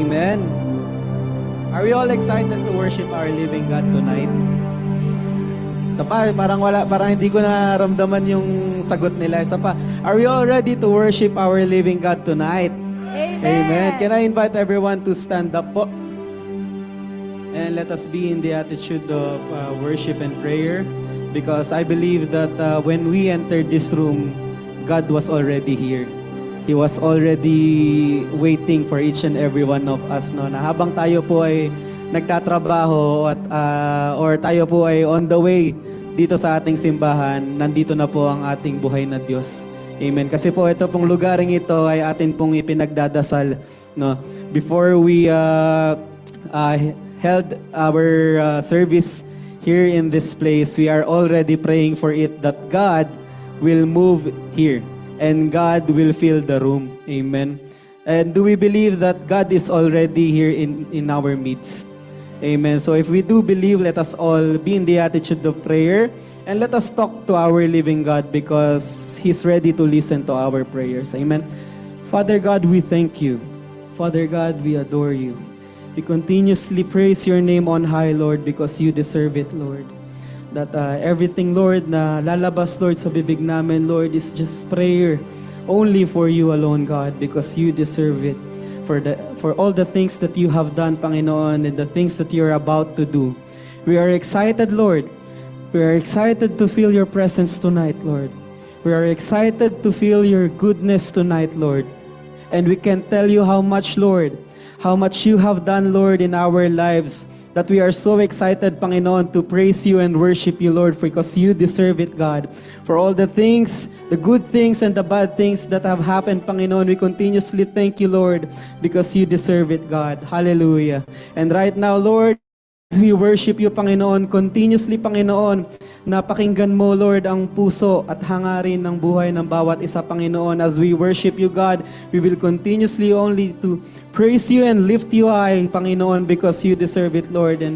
Amen. Are we all excited to worship our living God tonight? Parang hindi ko naramdaman yung sagot nila. Are we all ready to worship our living God tonight? Amen. Amen. Can I invite everyone to stand up po? And let us be in the attitude of worship and prayer. Because I believe that when we entered this room, God was already here. He was already waiting for each and every one of us. No? Na habang tayo po ay nagtatrabaho at, or tayo po ay on the way dito sa ating simbahan, nandito na po ang ating buhay na Diyos. Amen. Kasi po ito pong lugaring ito ay atin pong ipinagdadasal. No? Before we held our service here in this place, we are already praying for it that God will move here. And God will fill the room. Amen. And do we believe that God is already here in our midst? Amen. So if we do believe, let us all be in the attitude of prayer. And let us talk to our living God because He's ready to listen to our prayers. Amen. Father God, we thank you. Father God, we adore you. We continuously praise your name on high, Lord, because you deserve it, Lord. That everything, Lord, na lalabas, Lord, sa bibig namin, Lord, is just prayer only for you alone, God, because you deserve it. For all the things that you have done, Panginoon, and the things that you're about to do. We are excited, Lord. We are excited to feel your presence tonight, Lord. We are excited to feel your goodness tonight, Lord. And we can tell you how much, Lord, how much you have done, Lord, in our lives, that we are so excited, Panginoon, to praise you and worship you, Lord, because you deserve it, God. For all the things, the good things and the bad things that have happened, Panginoon, we continuously thank you, Lord, because you deserve it, God. Hallelujah. And right now, Lord, as we worship you, Panginoon, continuously, Panginoon, napakinggan mo, Lord, ang puso at hangarin ng buhay ng bawat isa, Panginoon. As we worship you, God, we will continuously only to praise you and lift you high, Panginoon, because you deserve it, Lord, and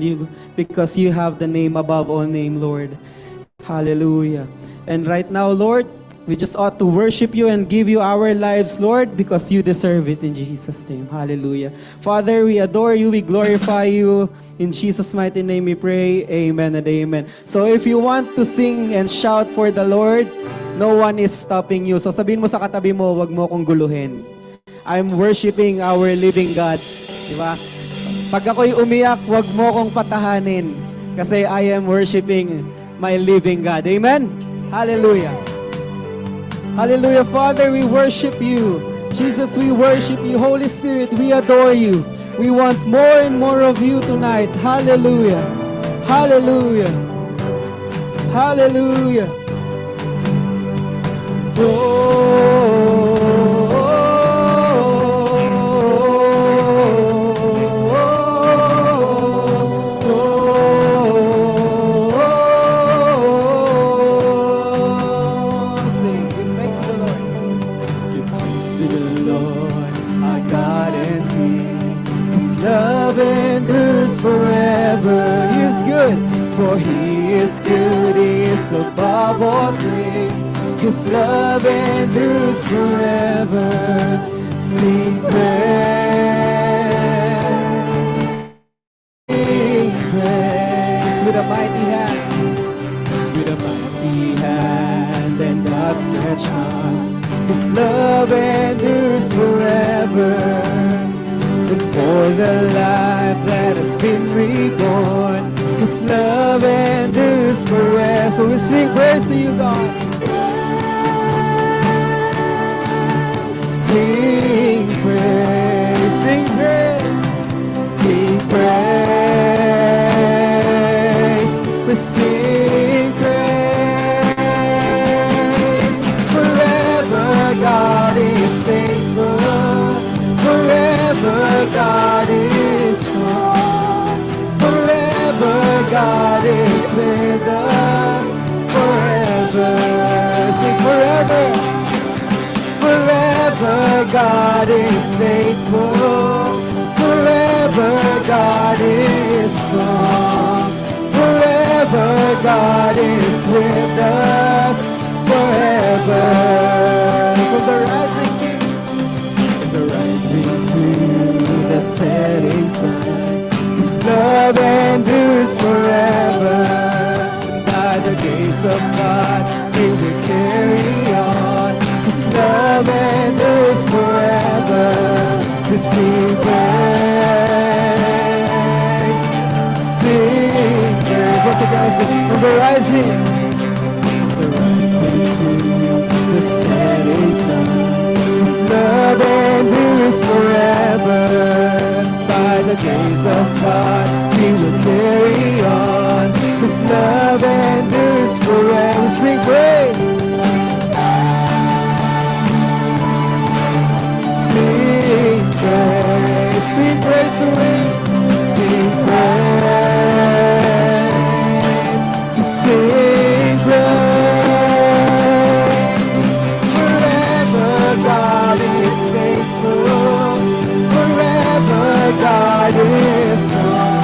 because you have the name above all name, Lord. Hallelujah. And right now, Lord, we just ought to worship you and give you our lives, Lord, because you deserve it in Jesus' name. Hallelujah. Father, we adore you, we glorify you. In Jesus' mighty name we pray. Amen and amen. So if you want to sing and shout for the Lord, no one is stopping you. So sabihin mo sa katabi mo, wag mo akong guluhin. I'm worshiping our living God. Diba? Pag ako'y umiyak, wag mo akong patahanin. Kasi I am worshiping my living God. Amen? Hallelujah. Hallelujah. Father, we worship you. Jesus, we worship you. Holy Spirit, we adore you. We want more and more of you tonight. Hallelujah. Hallelujah. Hallelujah. Forever. He is good, for He is good, He is above all things. His love endures forever. Sing praise, sing praise with a mighty hand, with a mighty hand and outstretched arms. His love endures forever. And for the life that has been reborn, His love endures forever. So we sing praise to you, God. Sing praise, sing praise, sing praise. We sing praise. Forever God is faithful. Forever God is strong. Forever God is with us. Forever, sing forever. Forever God is faithful. Forever God is strong. Forever God is with us. Forever. From the rising to the setting. From the rising to the setting sun. His love endures forever. By the grace of God, we will carry on. His love endures forever. Sing praise. Sing praise. Sing praise to Him. Sing praise. Sing praise. Forever God is faithful. Forever God is strong.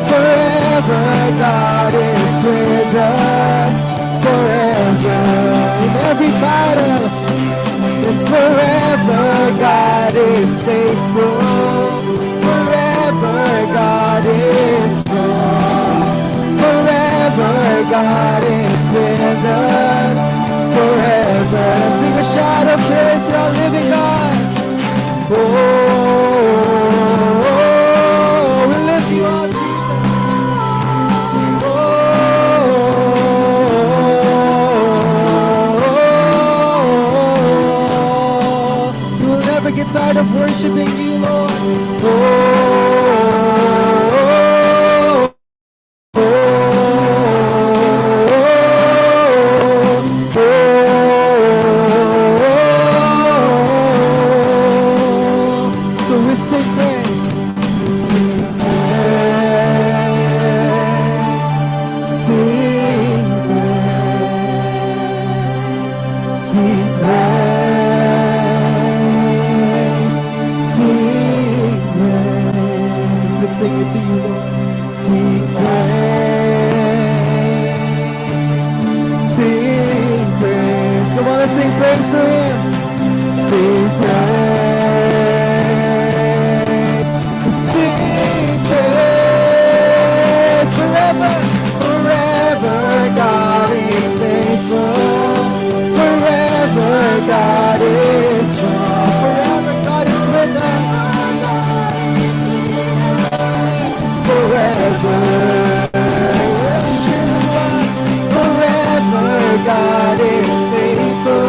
Forever God is with us. Forever in every battle. And forever God is faithful. Forever God is strong. Forever God is with us. Forever. Sing a shout of praise to our living God. Oh, we lift you up, Jesus. You will never get tired of worshiping you, Lord. So we sing praise. Sing praise. Sing praise. Sing praise. Sing praise. As we sing it to you, Lord. Sing praise. Sing praise. Come on, let's sing praise to Him. Sing praise. Sing praise. Forever, forever God is faithful. Forever God is strong. Forever God is with us. Forever. Forever God is faithful.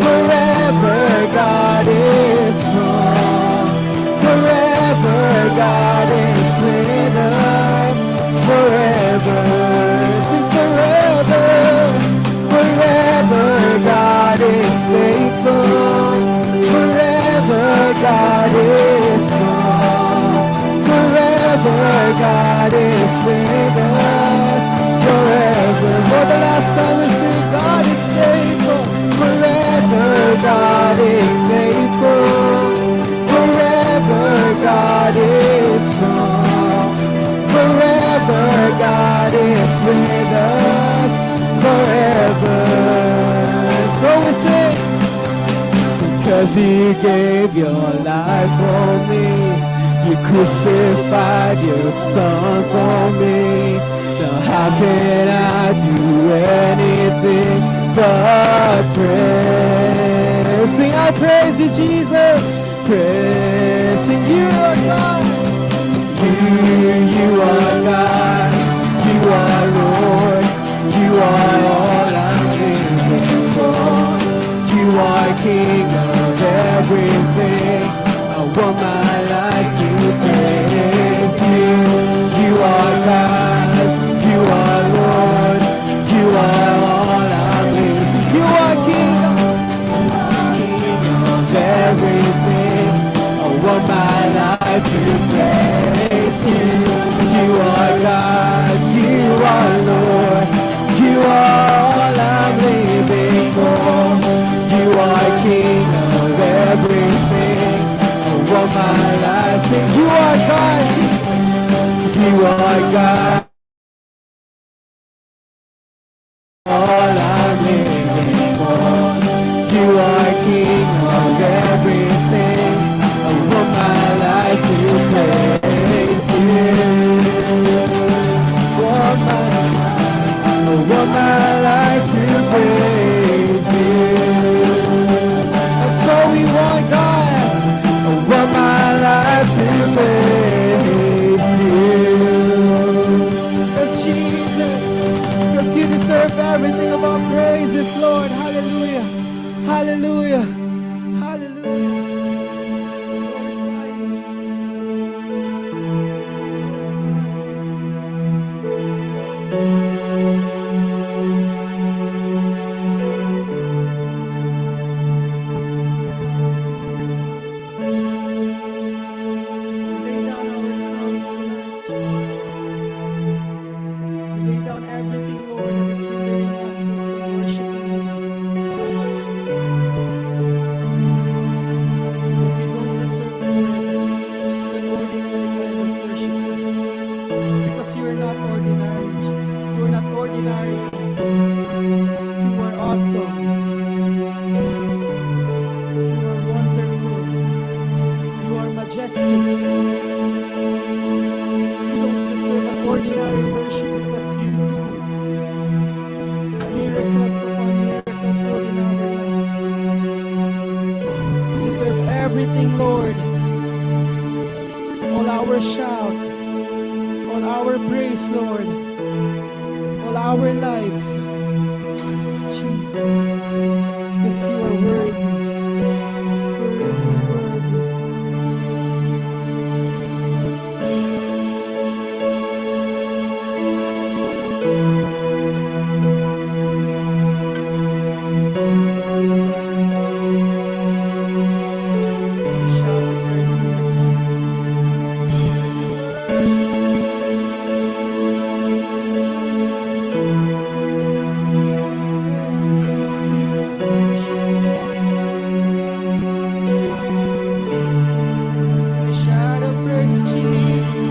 Forever God is strong. Forever God is with us. Forever. Sing forever. Forever God is faithful. Forever God is strong. Forever God is with us. Forever. For the last time we sing, God is faithful. Forever God is faithful. Forever God is strong. Forever God is with us. Forever. So we sing. Because you gave your life for me. You crucified your son for me. Now how can I do anything but praise? Sing, I praise you, Jesus. Praising you, are God. You are God. You are Lord. You are all I'm living for. You are King of everything. I want my life to praise you. You are God. You are Lord. You are all I'm living. You are King of everything. I want my life to praise you. You are God. You are Lord. You are all I'm living for. You are King of everything. I want my life. Sing, you are God. You are God. All I'm living for. You are King of everything. I want my life to praise you. I want my life to praise you. That's all we want, God. I want my life to praise you. Yes, Jesus. Hallelujah. Hallelujah. Lay down our crowns tonight. We lay down everything, Lord, that is hindering us from worshiping you. Because you don't deserve the word, just an ordinary kind of worship. Because you are not ordinary, Jesus. You are not ordinary. You are awesome. You are wonderful. You are majestic. You don't deserve an ordinary worship because you do miracles upon miracles, Lord, in our lives. You deserve everything, Lord. All our shout, all our praise, Lord, all our lives, Jesus, because you are worthy, worthy, worthy. Shout the praise to Him. Shout a praise to Jesus.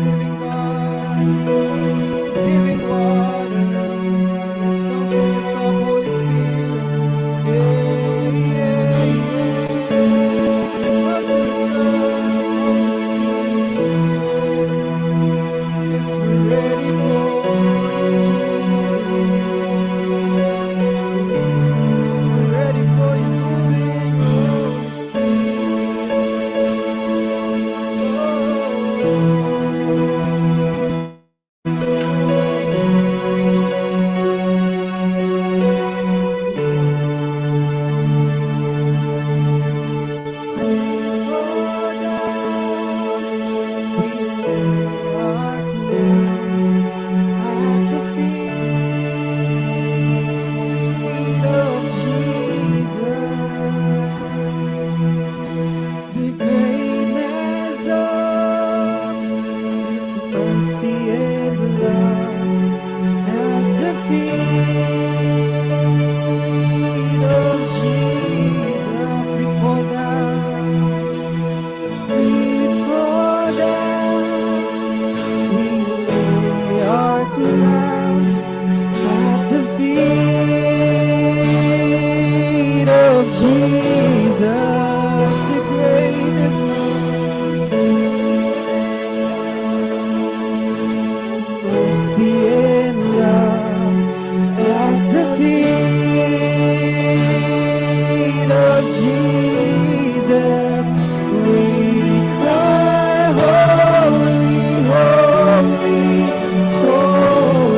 Living God, living water, let's come to the song, Holy Spirit. Yeah, yeah, yeah. Come to the song, Holy Spirit. Yes, we're ready for you. Yes, we're ready for you moving, Holy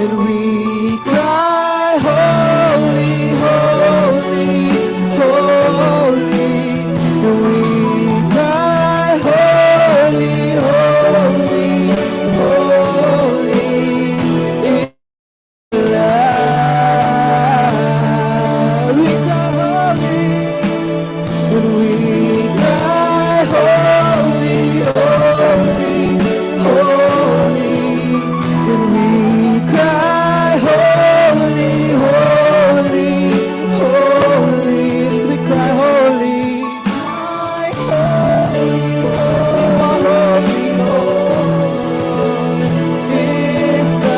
and we cry, holy, holy, holy. And we cry, holy, holy, holy. In love, we cry, holy, and we cry, holy, holy, holy. And we cry, holy, holy, holy. Yes, we cry, holy. Sing all holy, holy is the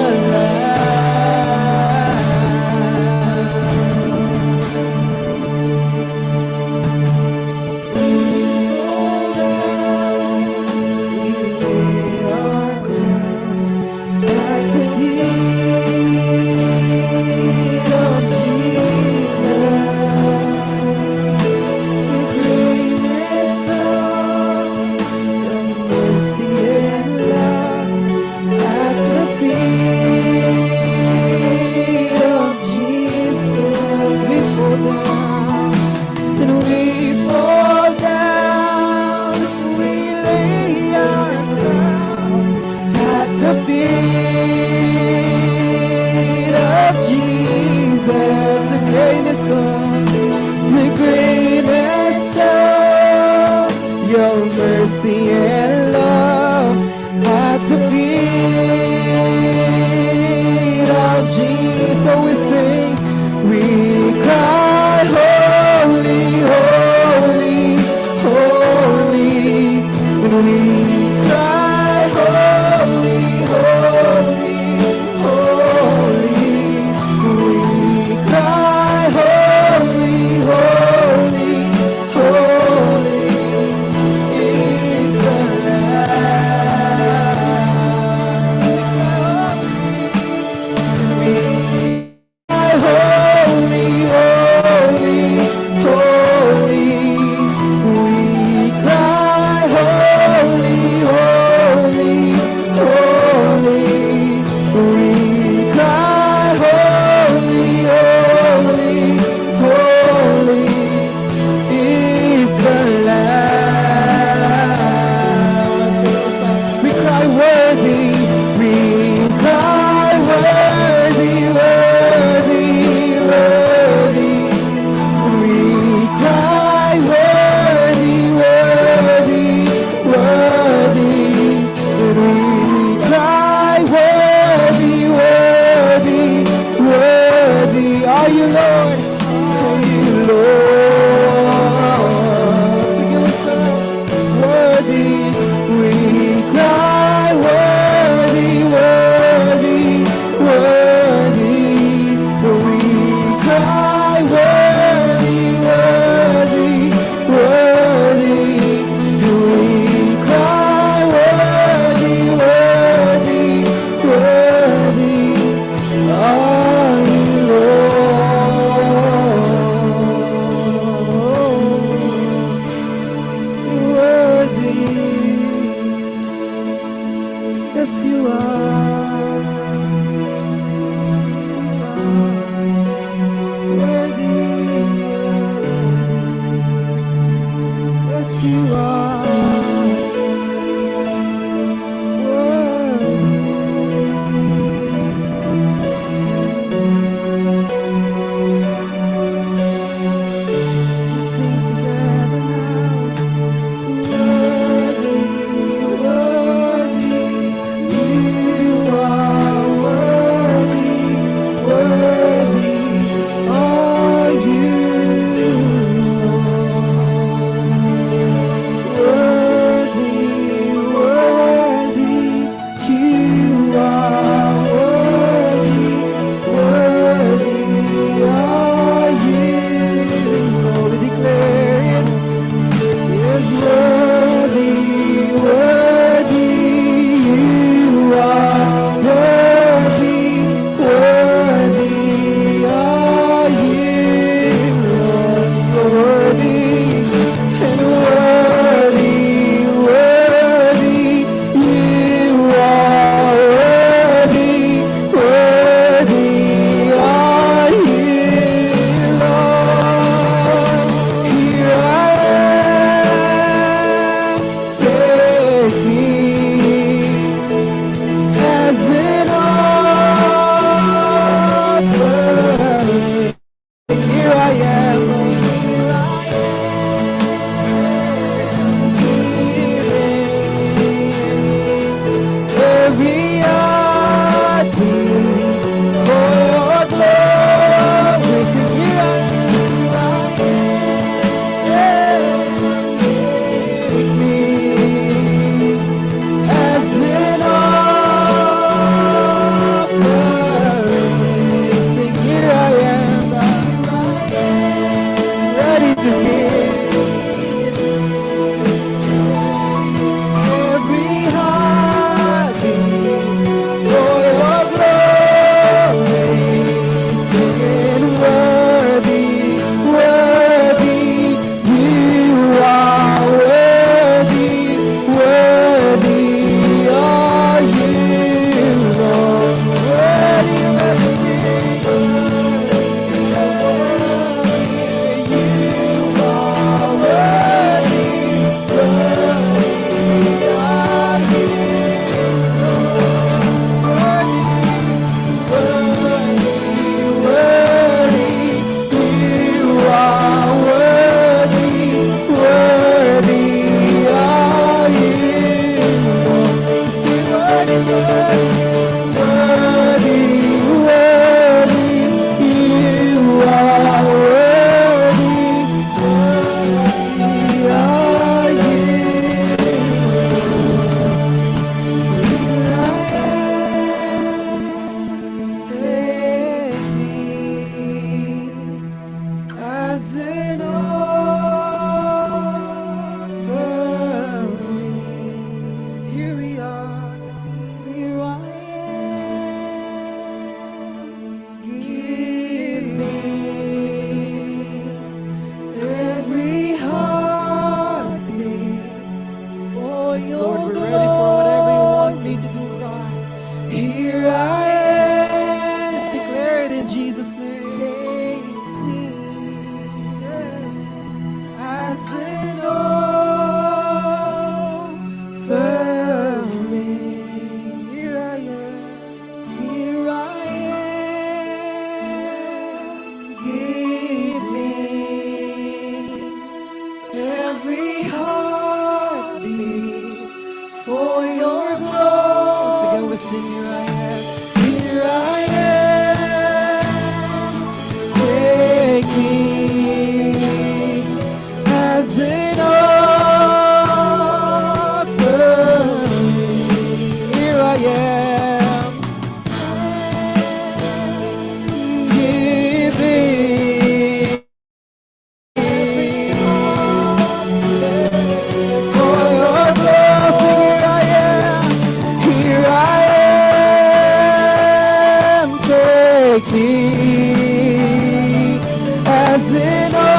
mercy and love at the feet of Jesus. So we sing, we cry, holy, holy, holy. And we cry, holy, holy, holy. We cry, holy, holy, holy. Is the like thee, as in offering.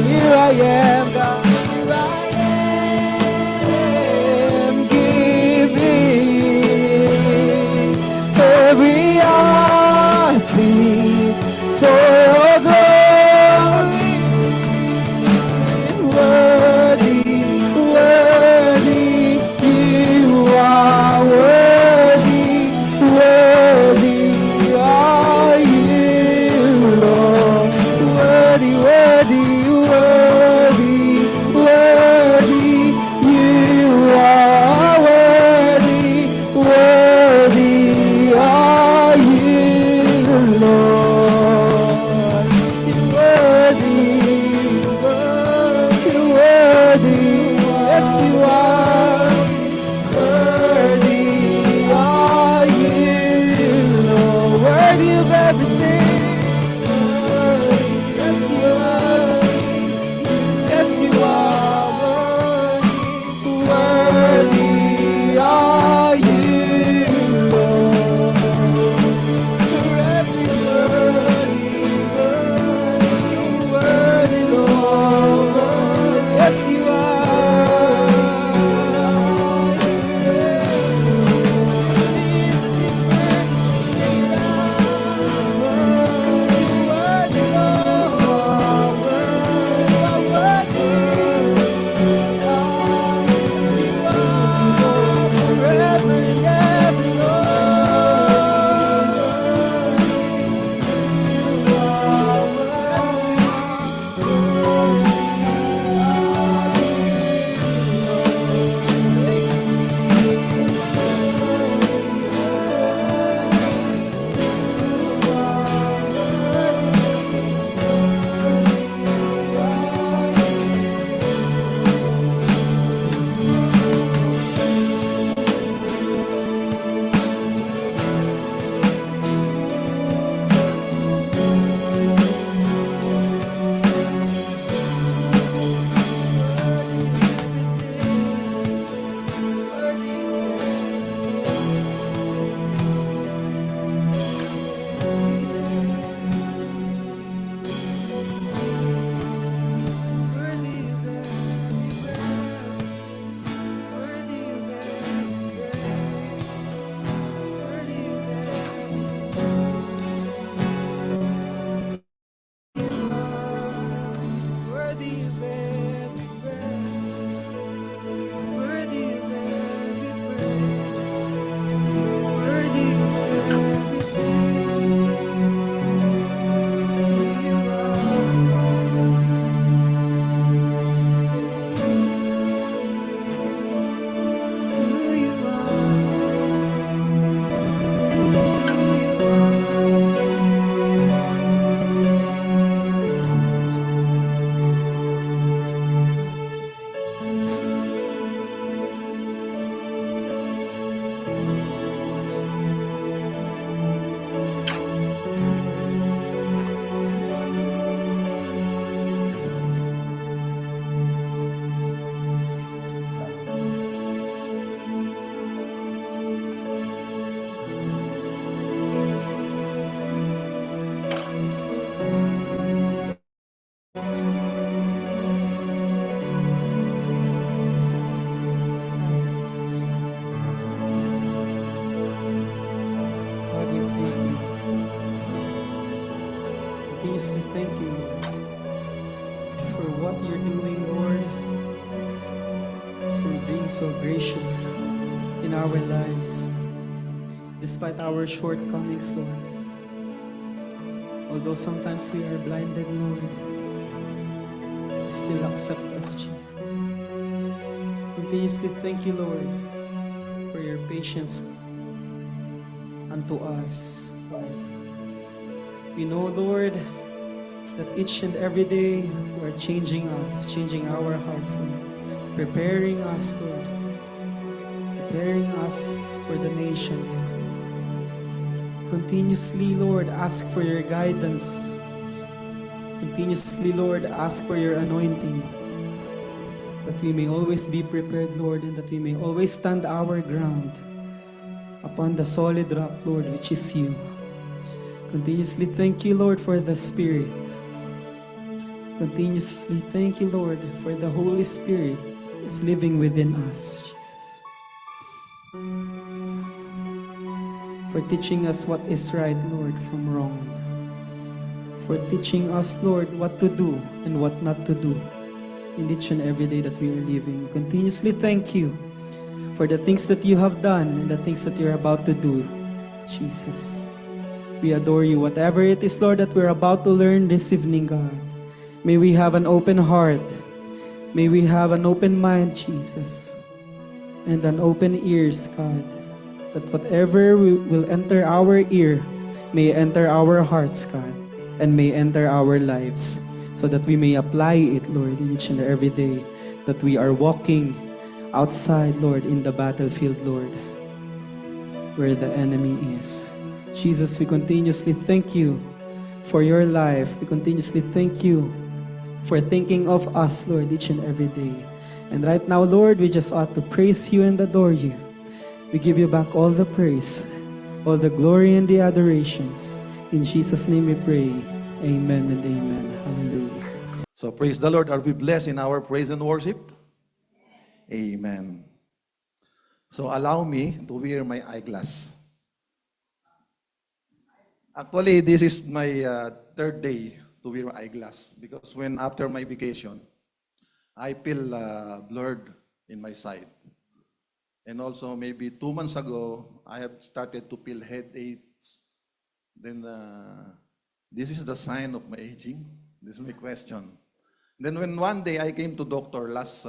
Here I am, God, here I am, giving every heartbeat for your glory. Worthy, worthy, you are worthy, worthy are you, Lord. Worthy, worthy, worthy, worthy, you are worthy, worthy are you, Lord. You're worthy, worthy, worthy, yes you are. Worthy are you, Lord. Worthy of everything. Yes you are. Yes you are. Worthy, worthy are you, Lord. For every worthy, Lord. Yes you are. So gracious in our lives, despite our shortcomings, Lord. Although sometimes we are blinded, Lord, you still accept us, Jesus. Continuously thank you, Lord, for your patience unto us, Lord. We know, Lord, that each and every day you are changing us, changing our hearts, Lord. Preparing us, Lord. Preparing us for the nations. Continuously, Lord, ask for your guidance. Continuously, Lord, ask for your anointing. That we may always be prepared, Lord, and that we may always stand our ground. upon the solid rock, Lord, which is you. Continuously thank you, Lord, for the Spirit. Continuously thank you, Lord, for the Holy Spirit is living within us, Jesus. For teaching us what is right, Lord, from wrong. For teaching us, Lord, what to do and what not to do in each and every day that we are living. Continuously thank you for the things that you have done and the things that you're about to do, Jesus. We adore you. Whatever it is, Lord, that we're about to learn this evening, God, may we have an open heart. May we have an open mind, Jesus, and an open ears, God, that whatever will enter our ear may enter our hearts, God, and may enter our lives, so that we may apply it, Lord, in each and every day that we are walking outside, Lord, in the battlefield, Lord, where the enemy is. Jesus, we continuously thank you for your life. We continuously thank you for thinking of us, Lord, each and every day. And right now, Lord, we just ought to praise you and adore you. We give you back all the praise, all the glory and the adorations. In Jesus' name we pray. Amen and amen. Hallelujah. So praise the Lord. Are we blessed in our praise and worship? Amen. So allow me to wear my eyeglass. Actually, this is my third day to wear eyeglass because when after my vacation, I feel blurred in my sight. And also maybe 2 months ago, I have started to feel headaches. Then this is the sign of my aging. This is my question. Then when one day I came to doctor last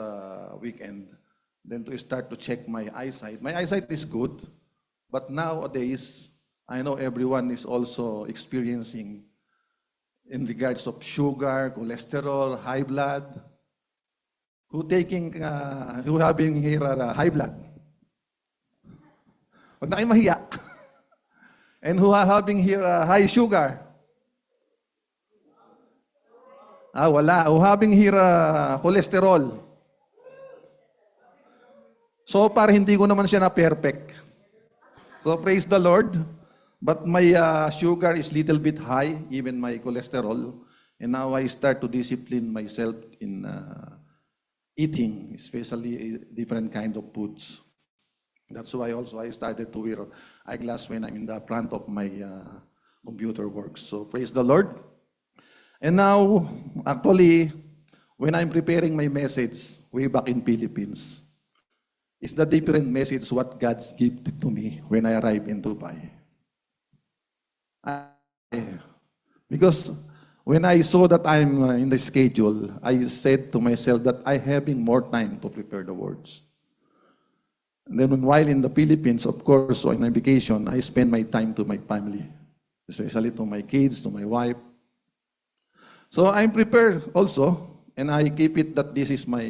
weekend, then to start to check my eyesight. My eyesight is good, but nowadays, I know everyone is also experiencing in regards of sugar, cholesterol, high blood. Who having here high blood? Huwag na kayo mahiya. And who are having here high sugar? Wala. Who having here cholesterol? So far, hindi ko naman siya na perfect. So praise the Lord. But my sugar is little bit high, even my cholesterol. And now I start to discipline myself in eating, especially different kind of foods. That's why also I started to wear eyeglass when I'm in the front of my computer work. So praise the Lord. And now, actually, when I'm preparing my message way back in Philippines, it's the different message what God gifted to me when I arrived in Dubai. Because when I saw that I'm in the schedule, I said to myself that I having more time to prepare the words. And then while in the Philippines, of course, on my vacation, I spend my time to my family, especially to my kids, to my wife. So I'm prepared also, and I keep it that this is my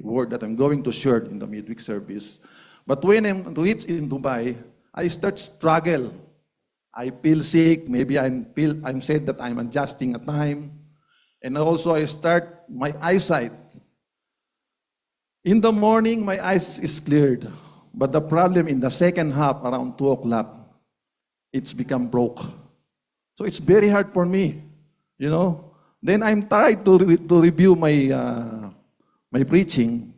word that I'm going to share in the midweek service. But when I'm reached in Dubai, I start struggle. I feel sick. Maybe I'm said that I'm adjusting a time. And also I start my eyesight. In the morning, my eyes is cleared. But the problem in the second half, around 2 o'clock, it's become broke. So it's very hard for me, you know. Then I'm trying to review my my preaching.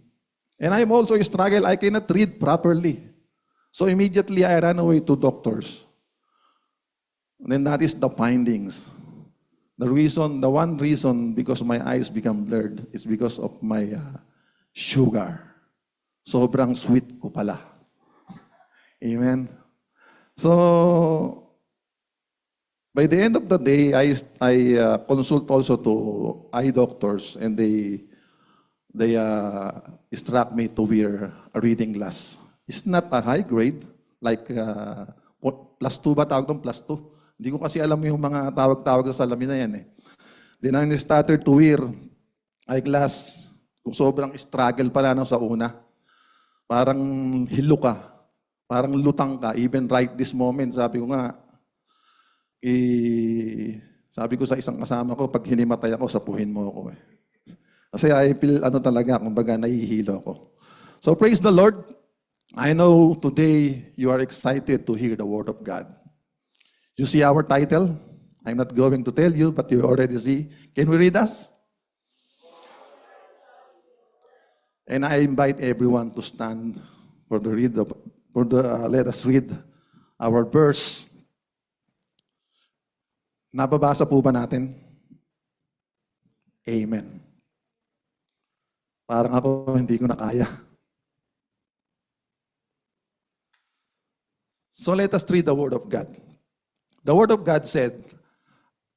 And I'm also struggle. I cannot read properly. So immediately I ran away to doctors. And then that is the findings. The one reason because my eyes become blurred is because of my sugar. Sobrang sweet ko pala. Amen. So, by the end of the day, I consult also to eye doctors, and they instruct me to wear a reading glass. It's not a high grade, like +2 ba tawag doon? +2. Hindi ko kasi alam yung mga tawag-tawag sa salamin na yan eh. Then I started to wear eyeglass. Kung sobrang struggle pala no, sa una. Parang hilo ka. Parang lutang ka. Even right this moment, sabi ko nga, sabi ko sa isang kasama ko, pag hinimatay ako, sapuhin mo ako eh. Kasi I feel talaga, kumbaga nahihilo ako. So praise the Lord. I know today you are excited to hear the Word of God. You see our title? I'm not going to tell you, but you already see. Can we read us? And I invite everyone to stand for the let us read our verse. Nababasa po ba natin? Amen. Parang ako hindi ko na kaya. So let us read the Word of God. The Word of God said,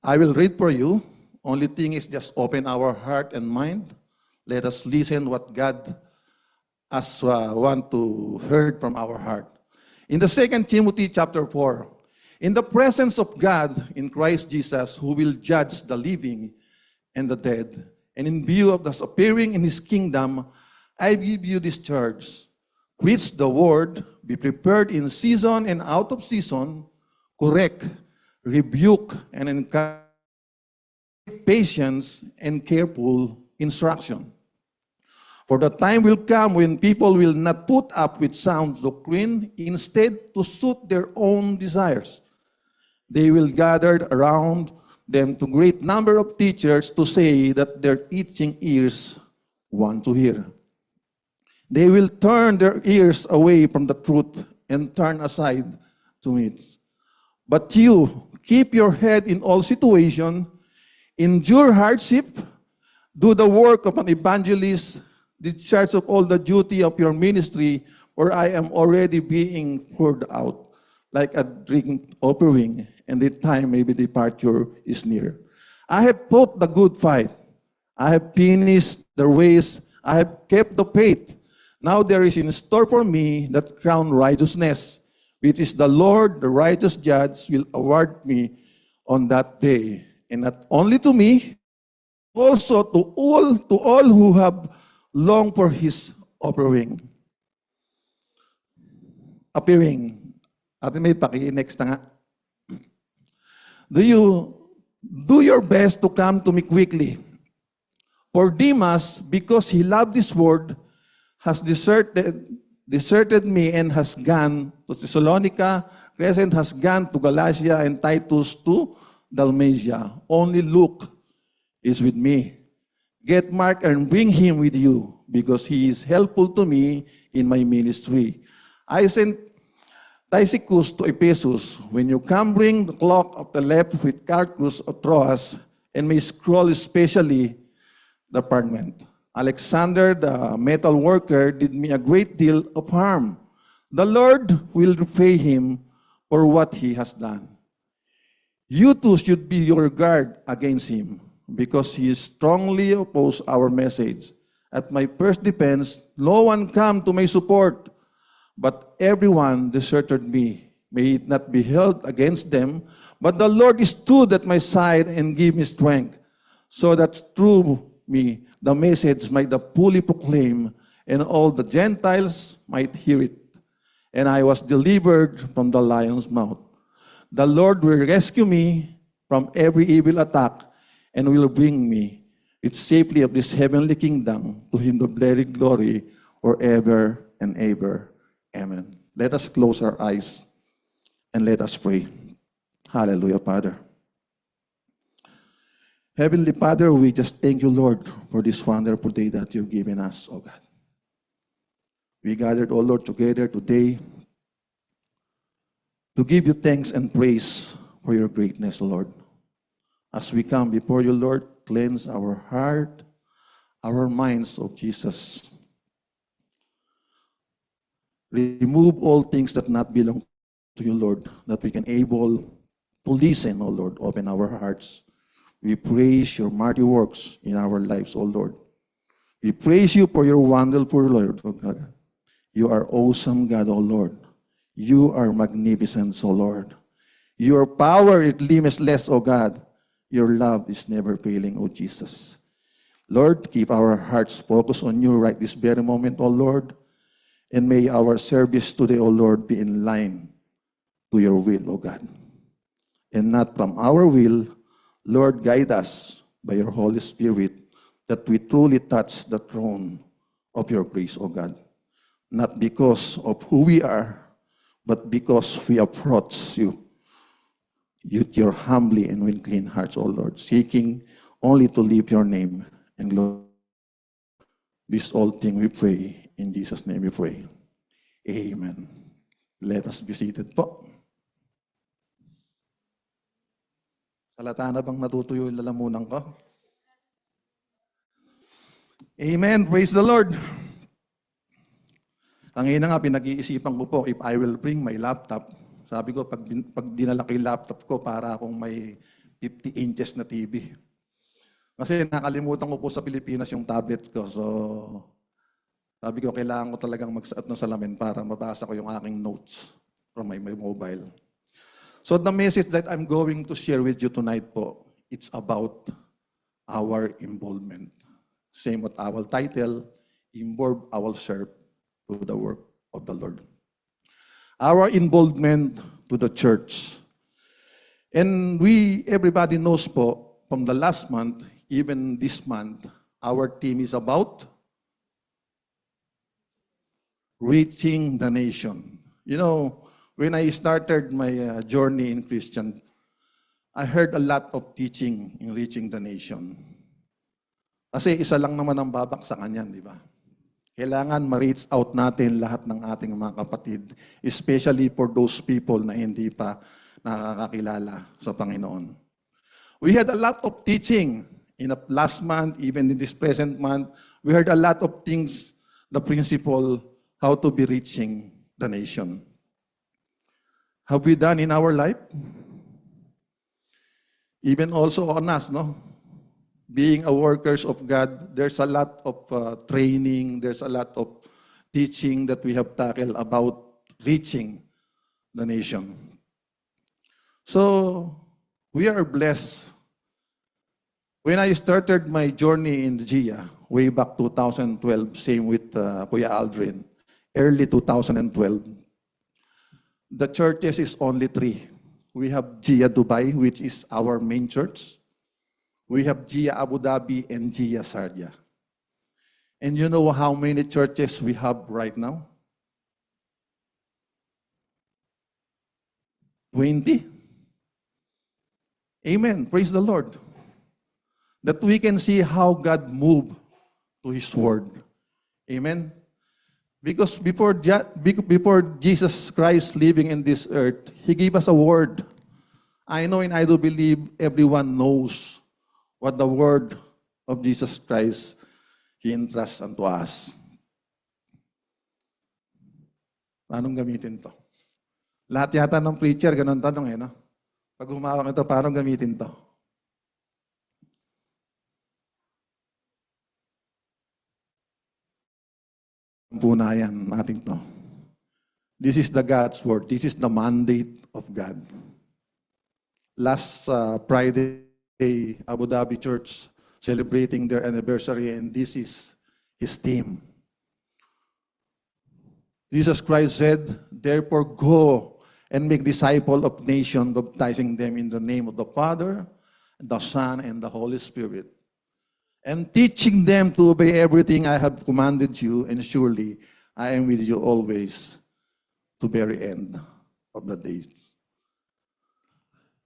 I will read for you. Only thing is just open our heart and mind. Let us listen what God has want to heard from our heart. In the 2 Timothy chapter 4, in the presence of God in Christ Jesus, who will judge the living and the dead, and in view of thus appearing in his kingdom, I give you this charge. Preach the word, be prepared in season and out of season, correct, rebuke, and encourage patience and careful instruction. For the time will come when people will not put up with sound doctrine, instead to suit their own desires. They will gather around them to great number of teachers to say that their itching ears want to hear. They will turn their ears away from the truth and turn aside to myths. But you, keep your head in all situation, endure hardship, do the work of an evangelist, discharge of all the duty of your ministry, for I am already being poured out like a drink offering, and the time maybe departure is near. I have fought the good fight. I have finished the race. I have kept the faith. Now there is in store for me that crown righteousness, which is the Lord, the righteous judge, will award me on that day. And not only to me, also to all who have longed for his appearing. Ate may paki-next na nga. Do your best to come to me quickly. For Demas, because he loved this word, has deserted me and has gone to Thessalonica. Crescent has gone to Galatia, and Titus to Dalmatia. Only Luke is with me. Get Mark and bring him with you, because he is helpful to me in my ministry. I sent Tychicus to Ephesus. When you come, bring the cloak of the left with Carpus of Troas, and may scroll especially the parchment. Alexander, the metal worker, did me a great deal of harm. The Lord will repay him for what he has done. You too should be your guard against him, because he strongly opposed our message. At my first defense, no one came to my support, but everyone deserted me. May it not be held against them, but the Lord stood at my side and gave me strength, so that through me the message might be fully proclaimed, and all the Gentiles might hear it. And I was delivered from the lion's mouth. The Lord will rescue me from every evil attack, and will bring me with safely of this heavenly kingdom. To him the glory forever and ever. Amen. Let us close our eyes and let us pray. Hallelujah, Father. Heavenly Father, we just thank you, Lord, for this wonderful day that you've given us, oh God. We gathered, oh Lord, together today to give you thanks and praise for your greatness, Lord. As we come before you, Lord, cleanse our heart, our minds, of Jesus. Remove all things that not belong to you, Lord, that we can able to listen, oh Lord. Open our hearts. We praise your mighty works in our lives, O Lord. We praise you for your wonderful, Lord, O God. You are awesome, God, O Lord. You are magnificent, O Lord. Your power is limitless, O God. Your love is never failing, O Jesus. Lord, keep our hearts focused on you right this very moment, O Lord. And may our service today, O Lord, be in line to your will, O God. And not from our will. Lord, guide us by your Holy Spirit, that we truly touch the throne of your grace, O God. not because of who we are, but because we approach you with your humbly and with clean hearts, O Lord, seeking only to lift your name and glorify. This all thing we pray, in Jesus' name we pray. Amen. Let us be seated po. Halata na bang natutuyo yung lalamunan ko? Amen. Praise the Lord. Ang ina nga, pinag-iisipan ko po, if I will bring my laptop, sabi ko, pag dinala ko yung laptop ko, para akong may 50 inches na TV. Kasi nakalimutan ko po sa Pilipinas yung tablet ko. So, sabi ko, kailangan ko talagang magsuot ng salamin para mabasa ko yung aking notes from my mobile. So, the message that I'm going to share with you tonight po, it's about our involvement. Same with our title, Involve Ourselves to the work of the Lord. Our involvement to the church. And everybody knows po, from the last month, even this month, our theme is about reaching the nation. You know, when I started my journey in Christian, I heard a lot of teaching in reaching the nation. Kasi isa lang naman ang babaksakan yan, di ba? Kailangan ma-reach out natin lahat ng ating mga kapatid, especially for those people na hindi pa nakakakilala sa Panginoon. We had a lot of teaching in the last month, even in this present month. We heard a lot of things, the principle, how to be reaching the nation. Have we done in our life? Even also on us, no? Being a workers of God, there's a lot of training, there's a lot of teaching that we have tackled about reaching the nation. So, we are blessed. When I started my journey in GIA, way back 2012, same with Kuya Aldrin, early 2012, the churches is only 3. We have GIA Dubai, which is our main church. We have GIA Abu Dhabi and GIA Sardia. And you know how many churches we have right now? 20. Amen. Praise the Lord. That we can see how God moved to His Word. Amen. Because before Jesus Christ living in this earth, He gave us a word. I know and I do believe everyone knows what the word of Jesus Christ He entrusts unto us. Paano gamitin to? Lahat yata ng preacher, ganun tanong no? Pag humawak ito, paano gamitin to? Punayan natin to. This is the God's word. This is the mandate of God. Last Friday, Abu Dhabi Church celebrating their anniversary, and this is His theme. Jesus Christ said, therefore go and make disciples of nations, baptizing them in the name of the Father, the Son, and the Holy Spirit, and teaching them to obey everything I have commanded you, and surely I am with you always to the very end of the days.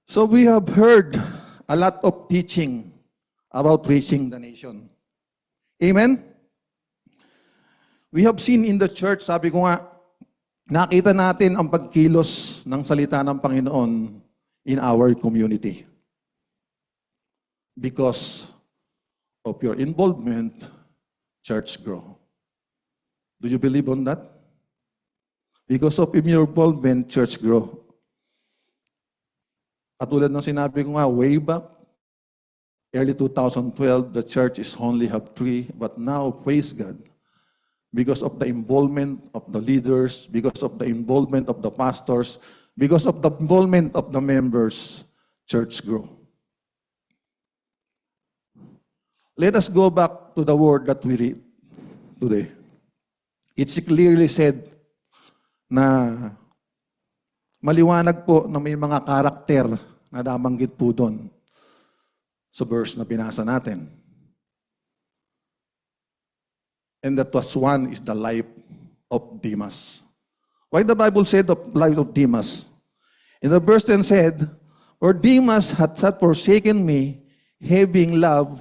So we have heard a lot of teaching about reaching the nation. Amen? We have seen in the church, sabi ko nga, nakita natin ang pagkilos ng salita ng Panginoon in our community. Because of your involvement, church grow. Do you believe on that? Because of your involvement, church grow. Katulad ng sinabi ko nga, way back, early 2012, the church is only have 3, but now, praise God, because of the involvement of the leaders, because of the involvement of the pastors, because of the involvement of the members, church grow. Let us go back to the word that we read today. It's clearly said na maliwanag po na may mga karakter na nabanggit po doon sa verse na binasa natin. And that was one is the life of Demas. Why the Bible said the life of Demas? In the verse 10 said, for Demas hath forsaken me, having loved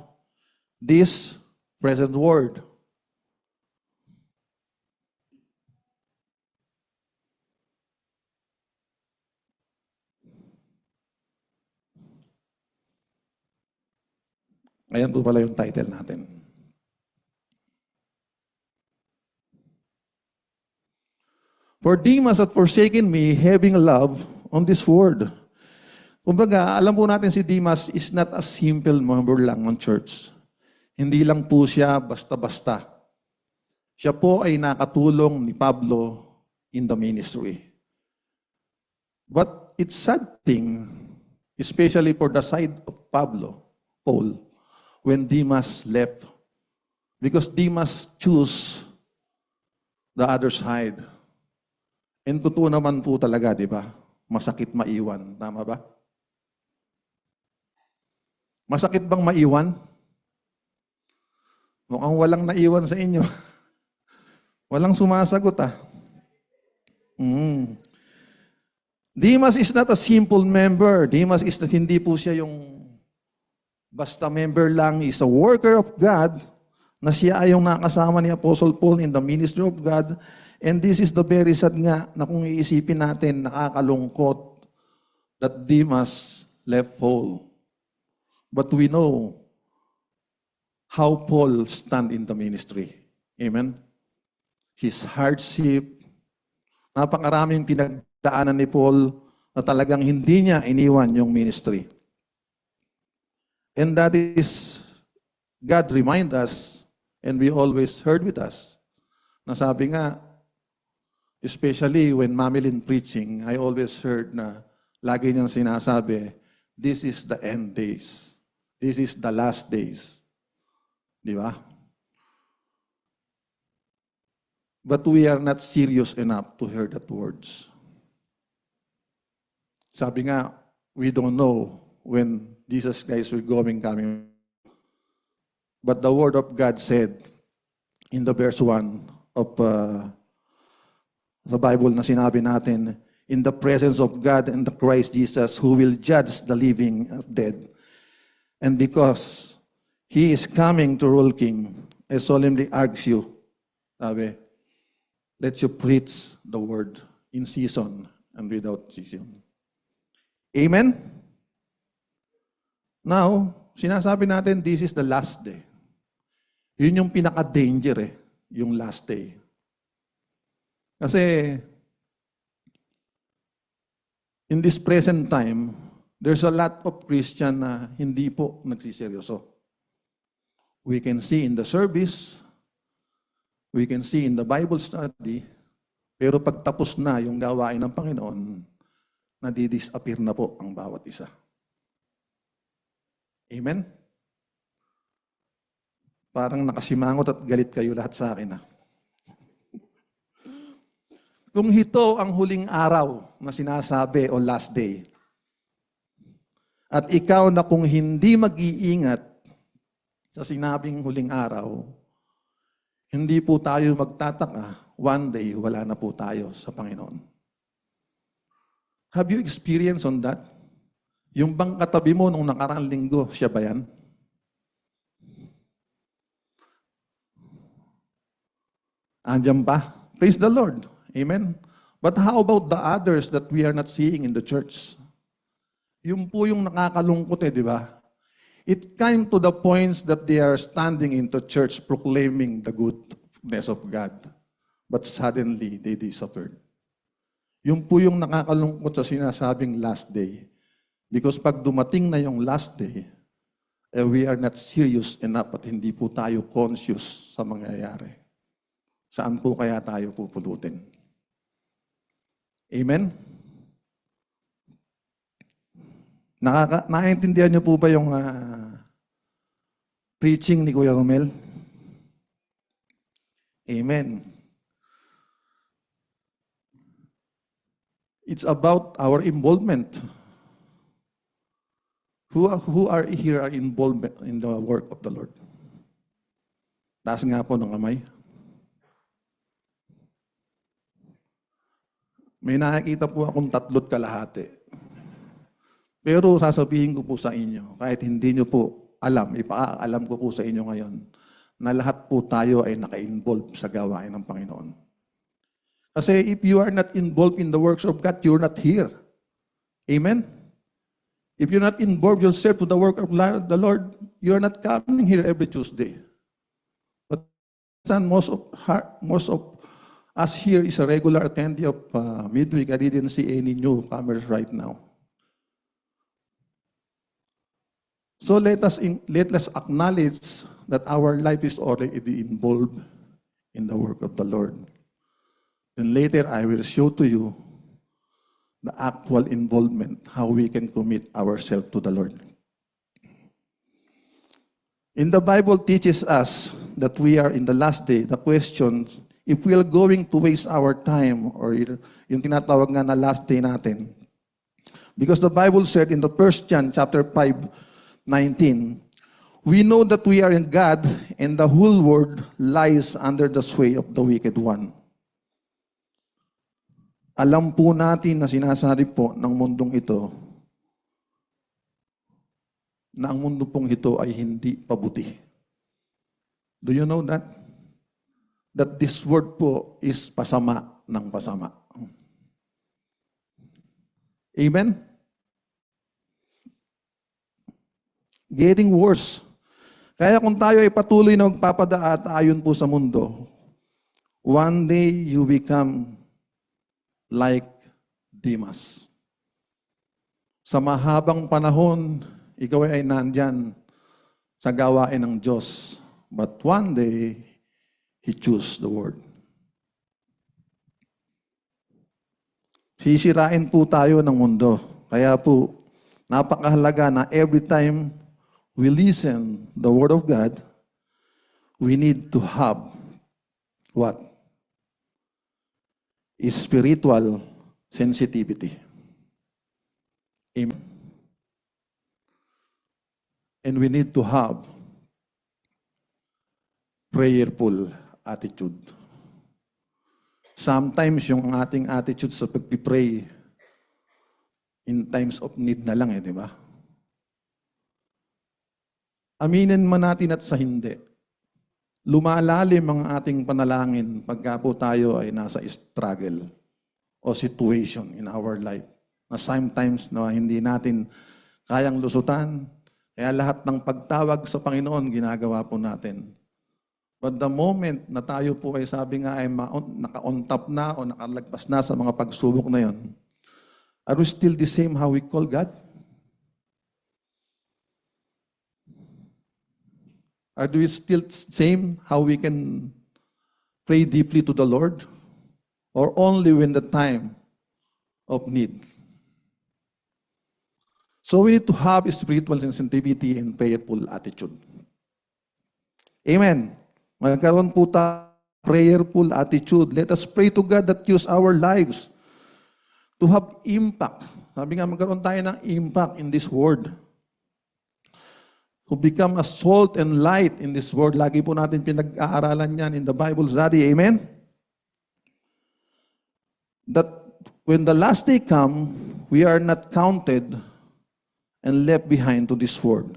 this present world. Ayan po pala yung title natin. For Demas hath forsaken me, having love on this world. Kumbaga, alam po natin si Demas is not a simple member lang ng church. Hindi lang po siya basta-basta. Siya po ay nakatulong ni Pablo in the ministry. But it's sad thing, especially for the side of Paul, when Demas left. Because Demas chose the other side. And totoo naman po talaga, di ba? Masakit maiwan. Tama ba? Masakit bang maiwan? Mukhang walang naiwan sa inyo. Walang sumasagot Demas is not a simple member. Demas is not, hindi po siya yung basta member lang. He's a worker of God na siya ay yung nakasama ni Apostle Paul in the ministry of God. And this is the very sad nga na kung iisipin natin, nakakalungkot that Demas left Paul. But we know how Paul stand in the ministry. Amen? His hardship, napakaraming pinagdaanan ni Paul na talagang hindi niya iniwan yung ministry. And that is, God remind us, and we always heard with us, na sabi nga, especially when Mamilin preaching, I always heard na lagi niyang sinasabi, this is the end days. This is the last days. Di ba? But we are not serious enough to hear that words. Sabi nga, we don't know when Jesus Christ will coming. But the word of God said in the verse 1 of the Bible na sinabi natin, in the presence of God and the Christ Jesus who will judge the living and dead. And because He is coming to rule King, I solemnly urge you, sabi, let you preach the word in season and without season. Amen? Now, sinasabi natin, this is the last day. Yun yung pinaka-danger yung last day. Kasi, in this present time, there's a lot of Christian na hindi po nagsiseryoso. We can see in the service, we can see in the Bible study, pero pagtapos na yung gawain ng Panginoon, nadi-disappear na po ang bawat isa. Amen? Parang nakasimangot at galit kayo lahat sa akin. Kung ito ang huling araw na sinasabi o last day, at ikaw na kung hindi mag-iingat sa sinabing huling araw, hindi po tayo magtataka, one day wala na po tayo sa Panginoon. Have you experienced on that? Yung bang katabi mo nung nakaraang linggo, siya ba yan? Andiyan pa? Praise the Lord. Amen? But how about the others that we are not seeing in the church? Yung po yung nakakalungkot di ba? It came to the points that they are standing into church proclaiming the goodness of God. But suddenly, they disappeared. Yung po yung nakakalungkot sa sinasabing last day. Because pag dumating na yung last day, we are not serious enough at hindi po tayo conscious sa mangyayari. Saan po kaya tayo pupulutin? Amen? Naiintindihan niyo po ba yung preaching ni Kuya Romel? Amen. It's about our involvement. Who are here are involved in the work of the Lord? Taas nga po ng kamay. May nakikita po akong 3 kalahati. Pero sasabihin ko po sa inyo, kahit hindi nyo po alam, ipaalam ko po sa inyo ngayon, na lahat po tayo ay naka-involve sa gawain ng Panginoon. Kasi if you are not involved in the works of God, you're not here. Amen? If you're not involved yourself to the work of the Lord, you're not coming here every Tuesday. But most of us here is a regular attendee of midweek. I didn't see any newcomers right now. So let us acknowledge that our life is already involved in the work of the Lord. And later I will show to you the actual involvement, how we can commit ourselves to the Lord. In the Bible teaches us that we are in the last day. The question, if we are going to waste our time, or yung tinatawag nga na last day natin, because the Bible said in the 1 John chapter 5:19, we know that we are in God and the whole world lies under the sway of the wicked one. Alam po natin na sinasabi po ng mundong ito na ang mundo pong ito ay hindi pabuti. Do you know that? That this word po is pasama ng pasama. Amen? Getting worse. Kaya kung tayo ay patuloy na magpapadaayon po sa mundo, one day you become like Demas. Sa mahabang panahon, ikaw ay nandyan sa gawain ng Diyos. But one day, he chose the word. Sisirain po tayo ng mundo. Kaya po, napakahalaga na every time we listen the word of God, we need to have what? Spiritual sensitivity. Amen. And we need to have prayerful attitude. Sometimes yung ating attitude sa pag-pray in times of need na lang di ba? Aminin man natin at sa hindi. Lumalalim ang ating panalangin pagka po tayo ay nasa struggle o situation in our life. Na sometimes na hindi natin kayang lusutan, kaya lahat ng pagtawag sa Panginoon ginagawa po natin. But the moment na tayo po ay sabi nga ay naka-on top na o nakalagpas na sa mga pagsubok na yon, are we still the same how we call God? Are we still same how we can pray deeply to the Lord? Or only when the time of need? So we need to have spiritual sensitivity and prayerful attitude. Amen. Magkaroon po tayo prayerful attitude. Let us pray to God that use our lives to have impact. Sabi nga, magkaroon tayo ng impact in this world. To become a salt and light in this world. Lagi po natin pinag-aaralan yan in the Bible study. Amen? That when the last day come, we are not counted and left behind to this world.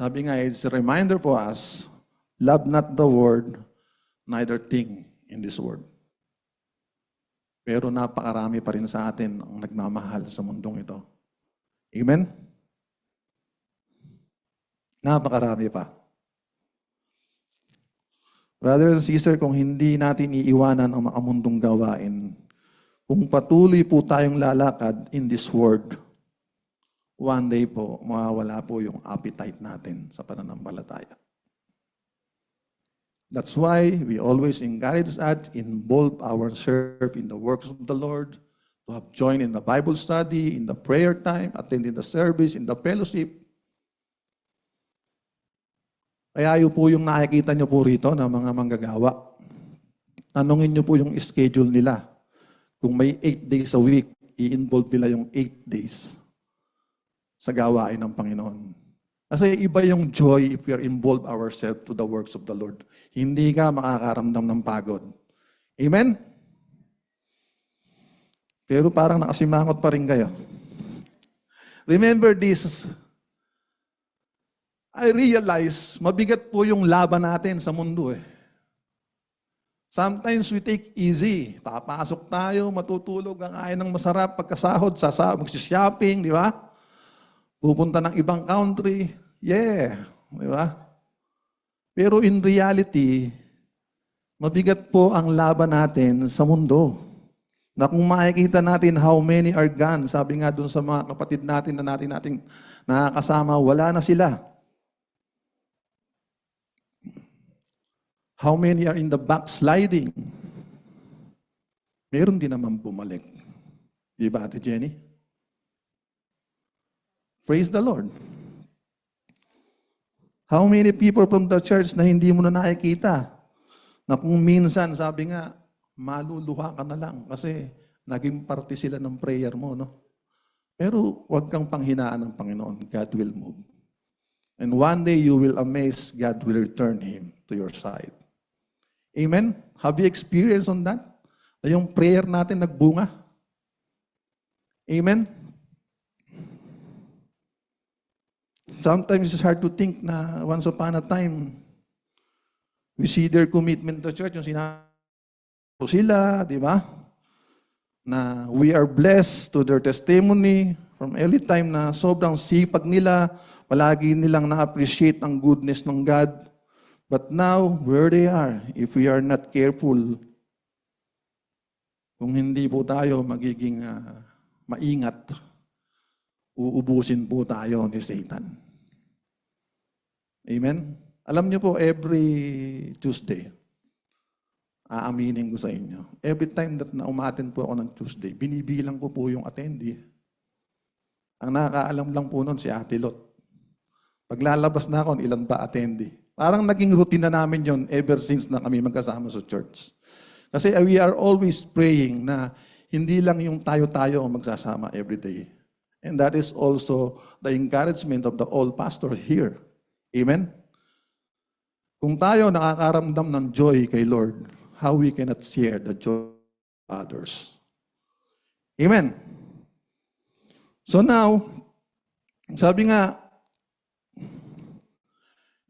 Sabi nga, it's a reminder for us, love not the world, neither thing in this world. Pero napakarami pa rin sa atin ang nagmamahal sa mundong ito. Amen? Napakarami pa. Brother and sister, kung hindi natin iiwanan ang makamundong gawain, kung patuloy po tayong lalakad in this world, one day po, mawawala po yung appetite natin sa pananampalataya. That's why we always encourage us, involve ourselves in the works of the Lord, to have joined in the Bible study, in the prayer time, attending the service, in the fellowship. Kaya yun po yung nakikita nyo po rito na mga manggagawa. Tanungin nyo po yung schedule nila. Kung may 8 days a week, i-involve nila yung 8 days sa gawain ng Panginoon. Kasi iba yung joy if we are involved ourselves to the works of the Lord. Hindi ka makakaramdam ng pagod. Amen? Pero parang nakasimangot pa rin kayo. Remember this, I realize mabigat po yung laban natin sa mundo eh. Sometimes we take easy. Papasok tayo, matutulog, ang ayaw ng masarap, pagkasahod, magsishopping, di ba? Pupunta ng ibang country, yeah, di ba? Pero in reality, mabigat po ang laban natin sa mundo. Na kung makikita natin how many are gone, sabi nga dun sa mga kapatid natin na nating nakakasama, wala na sila. How many are in the backsliding? Meron din naman bumalik. Di ba, Ate Jenny? Praise the Lord. How many people from the church na hindi mo na nakikita? Na kung minsan, sabi nga, maluluha ka na lang kasi naging parte sila ng prayer mo, no? Pero huwag kang panghinaan ng Panginoon. God will move. And one day you will amaze, God will return him to your side. Amen? Have you experienced on that? Na yung prayer natin nagbunga? Amen? Sometimes it's hard to think na once upon a time, we see their commitment to church, yung sinabi sila, di ba? Na we are blessed to their testimony from early time na sobrang sipag nila, palagi nilang na-appreciate ang goodness ng God. But now, where they are, if we are not careful, kung hindi po tayo magiging maingat, uubusin po tayo ni Satan. Amen? Alam niyo po, every Tuesday, aaminin ko sa inyo, every time that na umattend po ako ng Tuesday, binibilang ko po yung attendee. Ang nakakaalam lang po nun si Ate Lot. Paglalabas na ako, ilan ba attendee? Parang naging routine na namin yon ever since na kami magkasama sa church. Kasi we are always praying na hindi lang yung tayo-tayo ang magsasama every day. And that is also the encouragement of the old pastor here. Amen? Kung tayo nakakaramdam ng joy kay Lord, how we cannot share the joy of others. Amen? So now, sabi nga,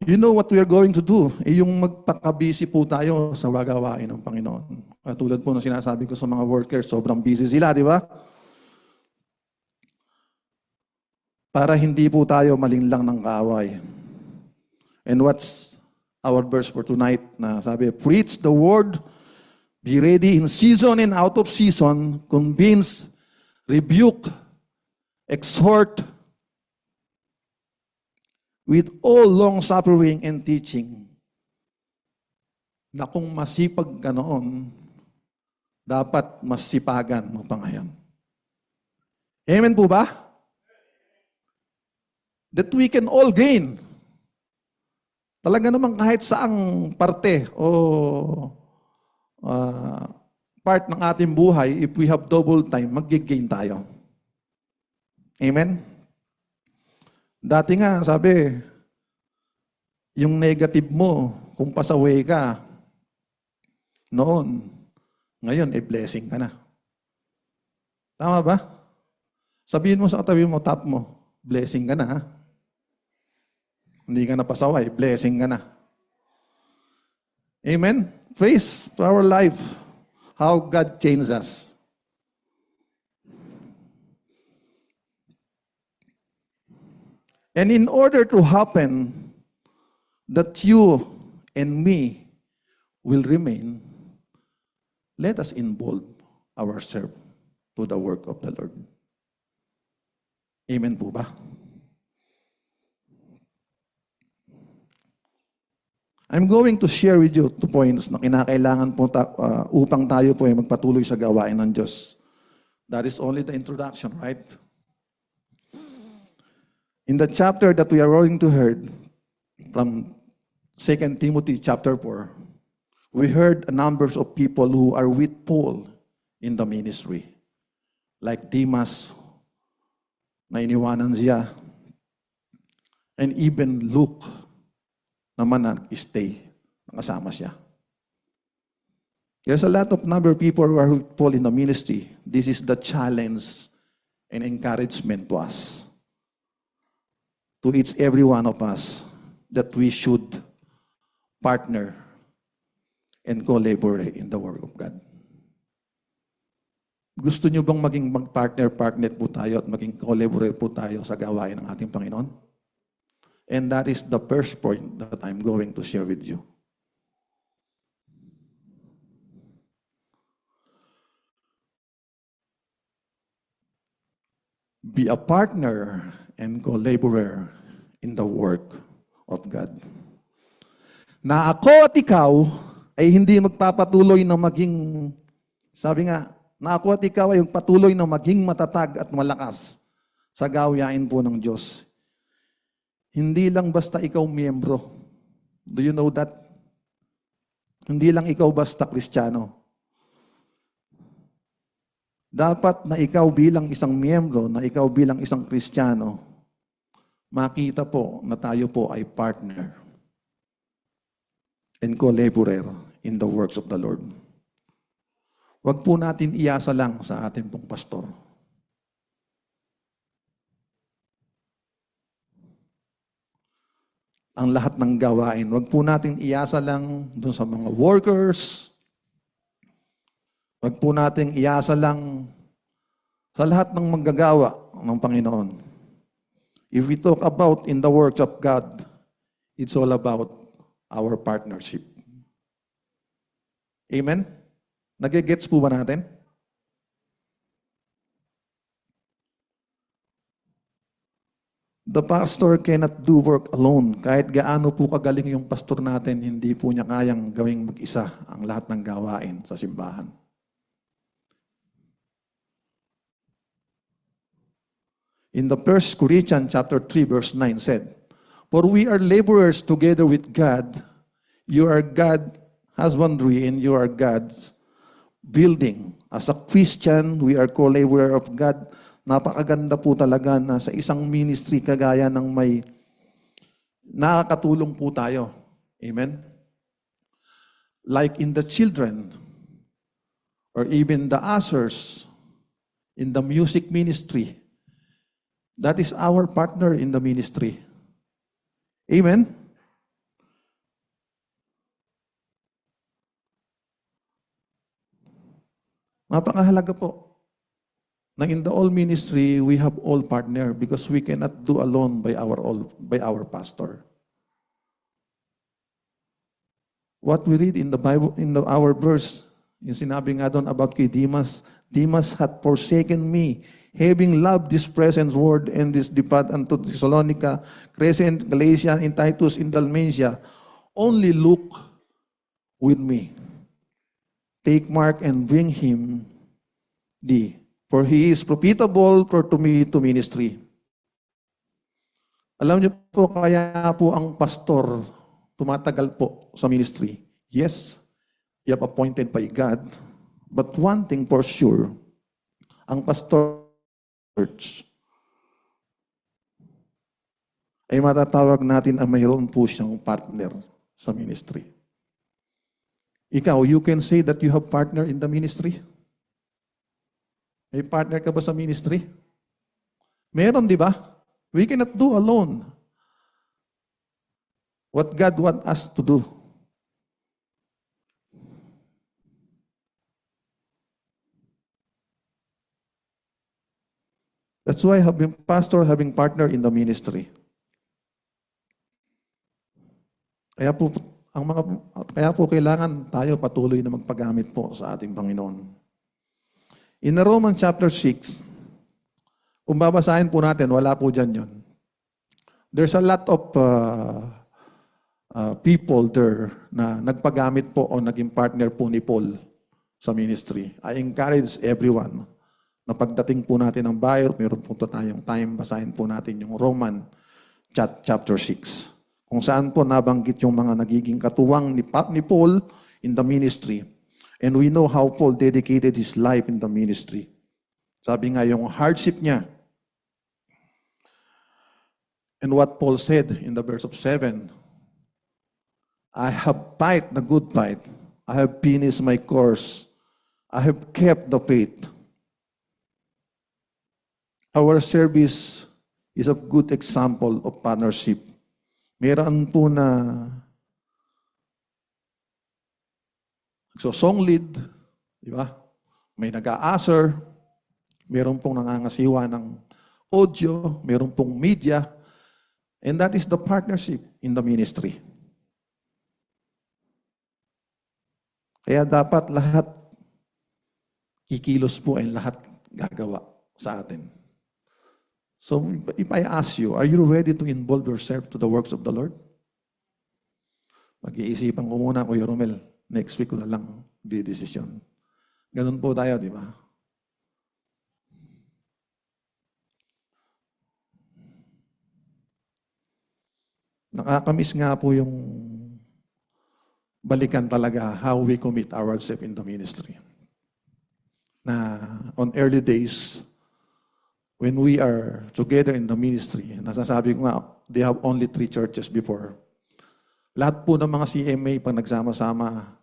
you know what we are going to do? Yung magpaka-busy po tayo sa wagawain ng Panginoon. Tulad po ng sinasabi ko sa mga workers, sobrang busy sila, di ba? Para hindi po tayo malinlang ng kaaway. And what's our verse for tonight? Na sabi, preach the word, be ready in season and out of season, convince, rebuke, exhort, with all long-suffering and teaching. Na kung masipag ka noon, dapat masipagan mo pa ngayon. Amen po ba? That we can all gain. Talaga naman kahit saang parte o part ng ating buhay, if we have double time, mag-gain tayo. Amen? Dati nga, sabi, yung negative mo, kung pasaway ka, noon, ngayon, blessing ka na. Tama ba? Sabihin mo sa katabi mo, tap mo, blessing ka na, ha? Hindi ka na pasaway, blessing ka na. Amen? Praise to our life, how God changed us. And in order to happen that you and me will remain, let us involve ourselves to the work of the Lord. Amen po ba? I'm going to share with you 2 points na kinakailangan po upang tayo po ay magpatuloy sa gawain ng Diyos. That is only the introduction, right? In the chapter that we are going to heard from 2 Timothy chapter 4, we heard a number of people who are with Paul in the ministry. Like Demas, na iniwanan siya. And even Luke, naman nag-stay, nakasama siya. There's a lot of number of people who are with Paul in the ministry. This is the challenge and encouragement to us, to each every one of us, that we should partner and collaborate in the work of God. Gusto nyo bang maging mag-partner po tayo at maging collaborate po tayo sa gawain ng ating Panginoon? And that is the first point that I'm going to share with you. Be a partner and collaborator in the work of God. Na ako at ikaw ay hindi magpapatuloy na maging, sabi nga, na ako at ikaw ay patuloy na maging matatag at malakas sa gawain po ng Diyos. Hindi lang basta ikaw miyembro. Do you know that? Hindi lang ikaw basta Kristiyano. Dapat na ikaw bilang isang miyembro, na ikaw bilang isang Kristiyano, makita po na tayo po ay partner and collaborator in the works of the Lord. Huwag po natin iasa lang sa ating pong pastor. Ang lahat ng gawain. Huwag po natin iasa lang dun sa mga workers. Huwag po natin iasa lang sa lahat ng manggagawa ng Panginoon. If we talk about in the works of God, it's all about our partnership. Amen? Nagigets po ba natin? The pastor cannot do work alone. Kahit gaano po kagaling yung pastor natin, hindi po niya kayang gawing mag-isa ang lahat ng gawain sa simbahan. In the 1 Corinthians chapter 3 verse 9 said, "For we are laborers together with God. You are God's husbandry and you are God's building." As a Christian, we are co-laborer of God. Napakaganda po talaga na sa isang ministry kagaya ng may nakakatulong po tayo. Amen? Like in the children or even the ushers in the music ministry. That is our partner in the ministry. Amen? Napakahalaga po na in the all ministry, we have all partner because we cannot do alone by our pastor. What we read in the Bible, our verse, yung sinabi nga doon about kay Demas, Demas had forsaken me, having loved this present world and this depart unto Thessalonica, Crescent, Galatia, and Titus in Dalmatia, only Luke with me. Take Mark and bring him thee, for he is profitable for to me to ministry. Alam niyo po, kaya po ang pastor tumatagal po sa ministry. Yes, you have appointed by God, but one thing for sure, ang pastor church ay matatawag natin ang mayroon po siyang partner sa ministry. Ikaw, you can say that you have partner in the ministry? May partner ka ba sa ministry? Meron, di ba? We cannot do alone what God wants us to do. That's why having pastor, having partner in the ministry. Kaya po kailangan tayo patuloy na magpagamit po sa ating Panginoon. In Romans chapter 6, kung babasahin po natin, wala po dyan yun. There's a lot of people there na nagpagamit po o naging partner po ni Paul sa ministry. I encourage everyone na pagdating po natin ng Bible, meron po tayong time, basahin po natin yung Roman chapter 6. Kung saan po nabanggit yung mga nagiging katuwang ni Paul in the ministry. And we know how Paul dedicated his life in the ministry. Sabi nga yung hardship niya. And what Paul said in the verse of 7, I have fight the good fight. I have finished my course. I have kept the faith. Our service is a good example of partnership. Meron po na song lead, di ba? May nag-a-answer, meron pong nangangasiwa ng audio, meron pong media, and that is the partnership in the ministry. Kaya dapat lahat kikilos po ay lahat gagawa sa atin. So if I ask you, are you ready to involve yourself to the works of the Lord? Mag-iisipan ko muna, Kuya Romel. Next week ko na lang di-decision. Ganun po tayo, di ba? Nakakamiss nga po yung balikan talaga how we commit ourselves in the ministry. Na on early days, when we are together in the ministry, nasasabi ko nga, they have only 3 churches before. Lahat po ng mga CMA, pag nagsama-sama,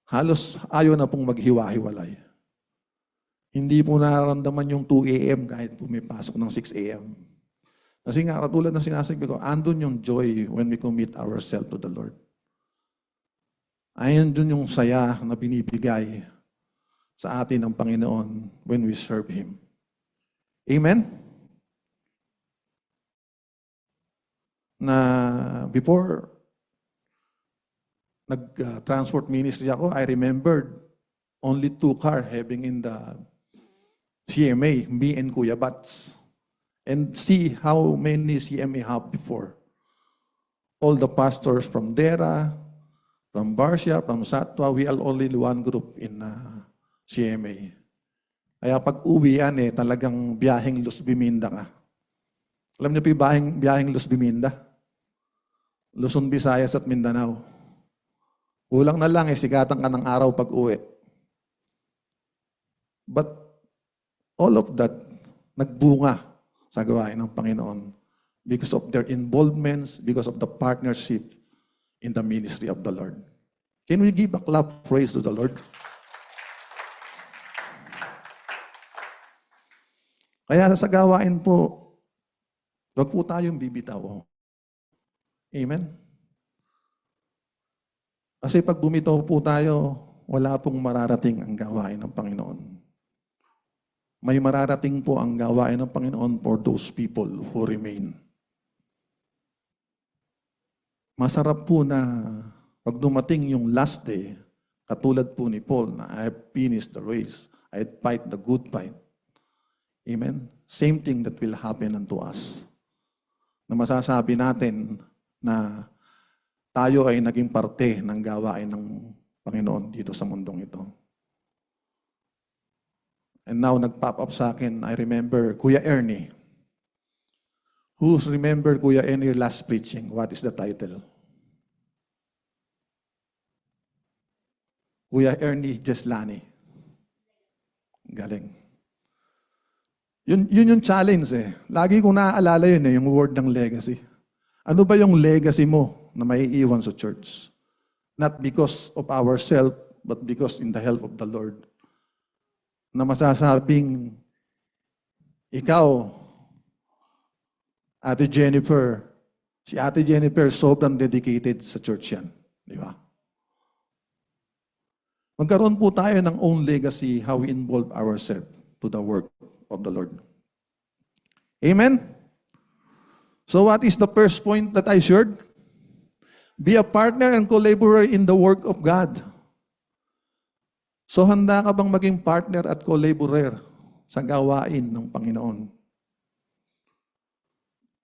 halos ayaw na pong maghiwa-hiwalay. Hindi po nararamdaman yung 2 a.m. kahit po may pasok ng 6 a.m. Kasi nga, katulad ng sinasabi ko, andun yung joy when we commit ourselves to the Lord. Ayun dun yung saya na binibigay sa atin ng Panginoon when we serve Him. Amen? Na before nag-transport ministry ako, I remembered only 2 cars having in the CMA, me and Kuya Bats. And see how many CMA have before. All the pastors from Dera, from Barcia, from Satwa, we are only one group in CMA. Kaya pag uwi yan talagang biyaheng Luz Biminda ka. Alam niyo po yung biyaheng Luz Biminda? Luzon, Visayas at Mindanao. Kulang na lang sikatan ka ng araw pag uwi. But all of that nagbunga sa gawain ng Panginoon because of their involvements, because of the partnership in the ministry of the Lord. Can we give a clap praise to the Lord? Kaya sa gawain po, huwag po tayong bibitaw. Amen? Kasi pag bumitaw po tayo, wala pong mararating ang gawain ng Panginoon. May mararating po ang gawain ng Panginoon for those people who remain. Masarap po na pag dumating yung last day, katulad po ni Paul na I have finished the race, I have fight the good fight. Amen? Same thing that will happen unto us. Na masasabi natin na tayo ay naging parte ng gawain ng Panginoon dito sa mundong ito. And now, nag-pop up sa akin, I remember Kuya Ernie. Who's remember Kuya Ernie last preaching? What is the title? Kuya Ernie Jeslani. Galing. Yun yung challenge Lagi kong naaalala yun yung word ng legacy. Ano ba yung legacy mo na maiiwan sa church? Not because of ourselves, but because in the help of the Lord. Na masasabing, ikaw, Ate Jennifer, si Ate Jennifer, sobrang dedicated sa church yan. Di ba? Magkaroon po tayo ng own legacy how we involve ourselves to the work of the Lord. Amen? So what is the first point that I shared? Be a partner and collaborator in the work of God. So handa ka bang maging partner at collaborator sa gawain ng Panginoon?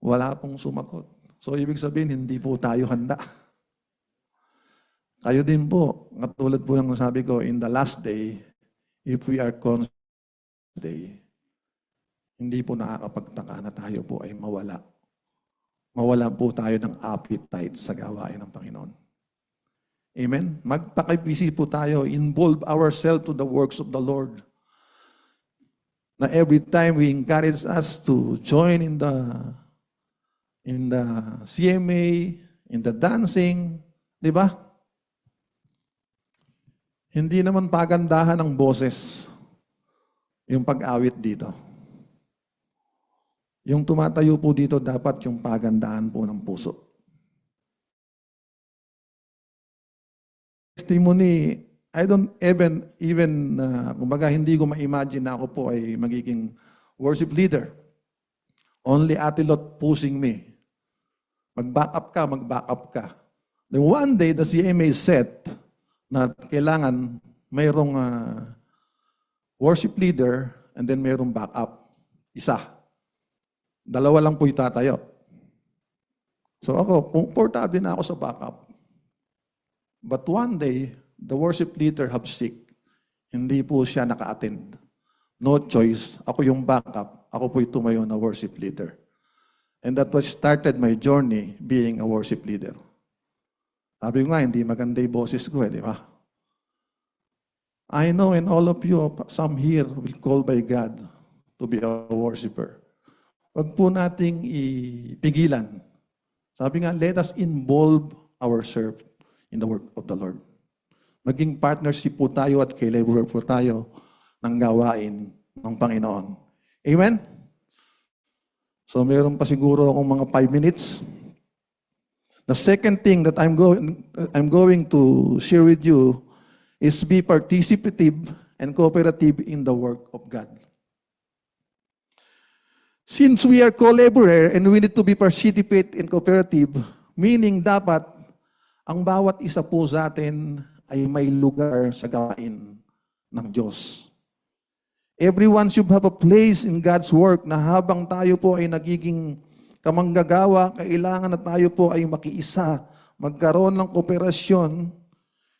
Wala pong sumagot. So ibig sabihin, hindi po tayo handa. Kayo din po, katulad po ng sabi ko, in the last day, if we are conscious day, hindi po nakakapagtaka na tayo po ay mawala. Mawala po tayo ng appetite sa gawain ng Panginoon. Amen? Magpakibisi po tayo, involve ourselves to the works of the Lord. Na every time we encourage us to join in the CMA, in the dancing, di ba? Hindi naman pagandahan ng boses yung pag-awit dito. Yung tumatayo po dito, dapat yung pagandahan po ng puso. Testimony, I don't even kumbaga hindi ko ma-imagine na ako po ay magiging worship leader. Only Ate Lot pushing me. Mag-back up ka, mag-back up ka. Then one day, the CMA set na kailangan mayroong worship leader and then mayroong backup. Isa. Dalawa lang po itatayo. So ako, comfortable na ako sa backup. But one day, the worship leader have sick. Hindi po siya naka-attend. No choice. Ako yung backup. Ako po yung tumayo na worship leader. And that was started my journey being a worship leader. Sabi ko nga, hindi maganda yung boses ko di ba? I know and all of you, some here will call by God to be a worshiper. Huwag po nating ipigilan. Sabi nga, let us involve ourselves in the work of the Lord. Maging partnership po tayo at kailaborer po tayo ng gawain ng Panginoon. Amen? So meron pa siguro akong mga 5 minutes. The second thing that I'm going to share with you is be participative and cooperative in the work of God. Since we are collaborator and we need to be participate and cooperative, meaning dapat ang bawat isa po sa atin ay may lugar sa gawain ng Diyos. Everyone should have a place in God's work na habang tayo po ay nagiging kamanggagawa, kailangan na tayo po ay makiisa, magkaroon ng kooperasyon.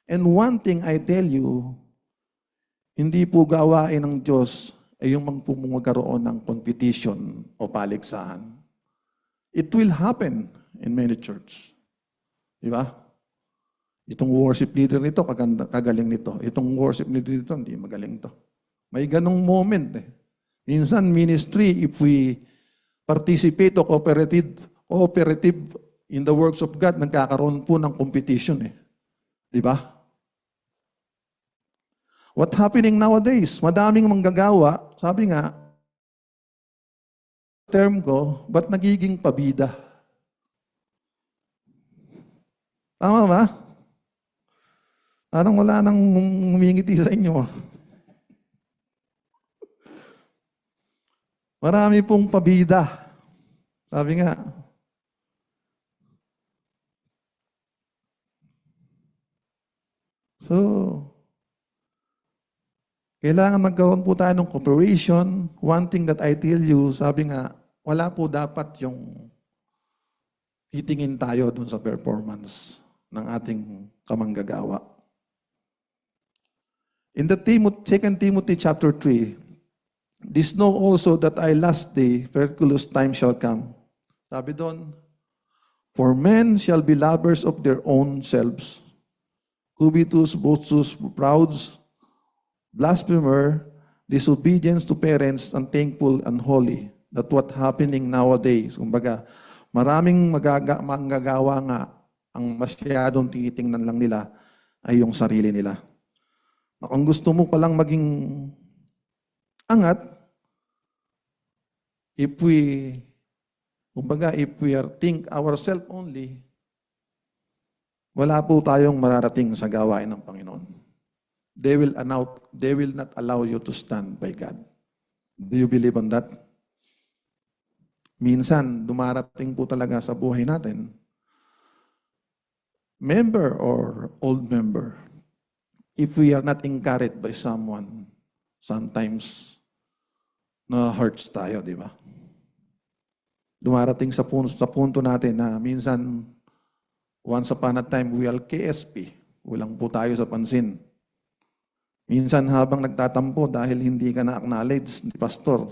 And one thing I tell you, hindi po gawain ng Diyos ay yung magkaroon ng competition o paligsahan. It will happen in many churches. Di ba? Itong worship leader nito, kagaling nito. Itong worship leader nito, hindi magaling to. May ganong moment eh. Minsan ministry, if we participate o cooperative in the works of God, nagkakaroon po ng competition eh. Di ba? What happening nowadays? Madaming manggagawa, sabi nga, term ko, ba't nagiging pabida? Tama ba? Parang wala nang humingiti sa inyo. Marami pong pabida. Sabi nga, so, kailangan magkaroon po tayo ng cooperation. One thing that I tell you, sabi nga, wala po dapat yung titingin tayo dun sa performance ng ating kamanggagawa. In the 2 Timothy chapter 3, this know also that I last day, perilous time shall come. Sabi doon, for men shall be lovers of their own selves, covetous, boastful, proud, blasphemer, disobedience to parents, unthankful, unholy. That's what happening nowadays. Kumbaga, maraming manggagawa nga, ang masyadong tinitingnan lang nila ay yung sarili nila. Kung gusto mo palang maging angat, if we are think ourselves only, wala po tayong mararating sa gawain ng Panginoon. They will not allow you to stand by God. Do you believe on that? Minsan, dumarating po talaga sa buhay natin, member or old member, if we are not encouraged by someone, sometimes na-hurts tayo, di ba? Dumarating sa punto natin na minsan, once upon a time, we are KSP. Walang po tayo sa pansin. Minsan habang nagtatampo dahil hindi ka na-acknowledge ni pastor,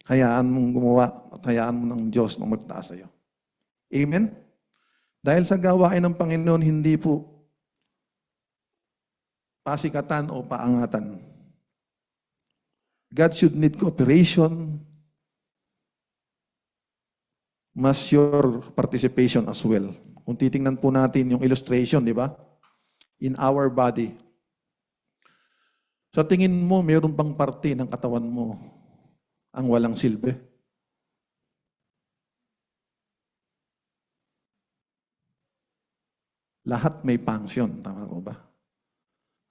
hayaan mong gumawa at hayaan mo ng Diyos na magtaas sa'yo. Amen? Dahil sa gawain ng Panginoon, hindi po pasikatan o paangatan. God should need cooperation, mas your participation as well. Kung titingnan po natin yung illustration, di ba? in our body. Sa tingin mo, mayroon bang parte ng katawan mo ang walang silbi? Lahat may function, tama ko ba?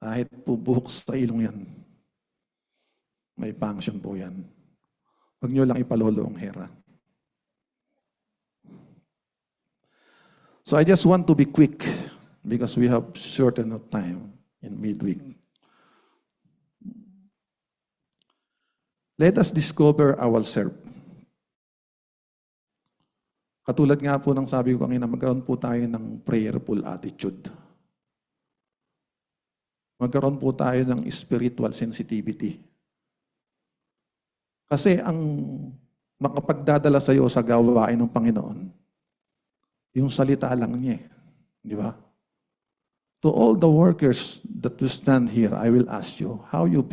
Kahit pubuhok sa ilong yan, may function po yan. Huwag nyo lang ipalolo ang hera. So I just want to be quick because we have shortened of time in midweek. Let us discover ourselves. Katulad nga po ng sabi ko kanina, magkaroon po tayo ng prayerful attitude. Magkaroon po tayo ng spiritual sensitivity. Kasi ang makapagdadala sa iyo sa gawain ng Panginoon, yung salita lang niya. Di ba? To all the workers that will stand here, I will ask you, how you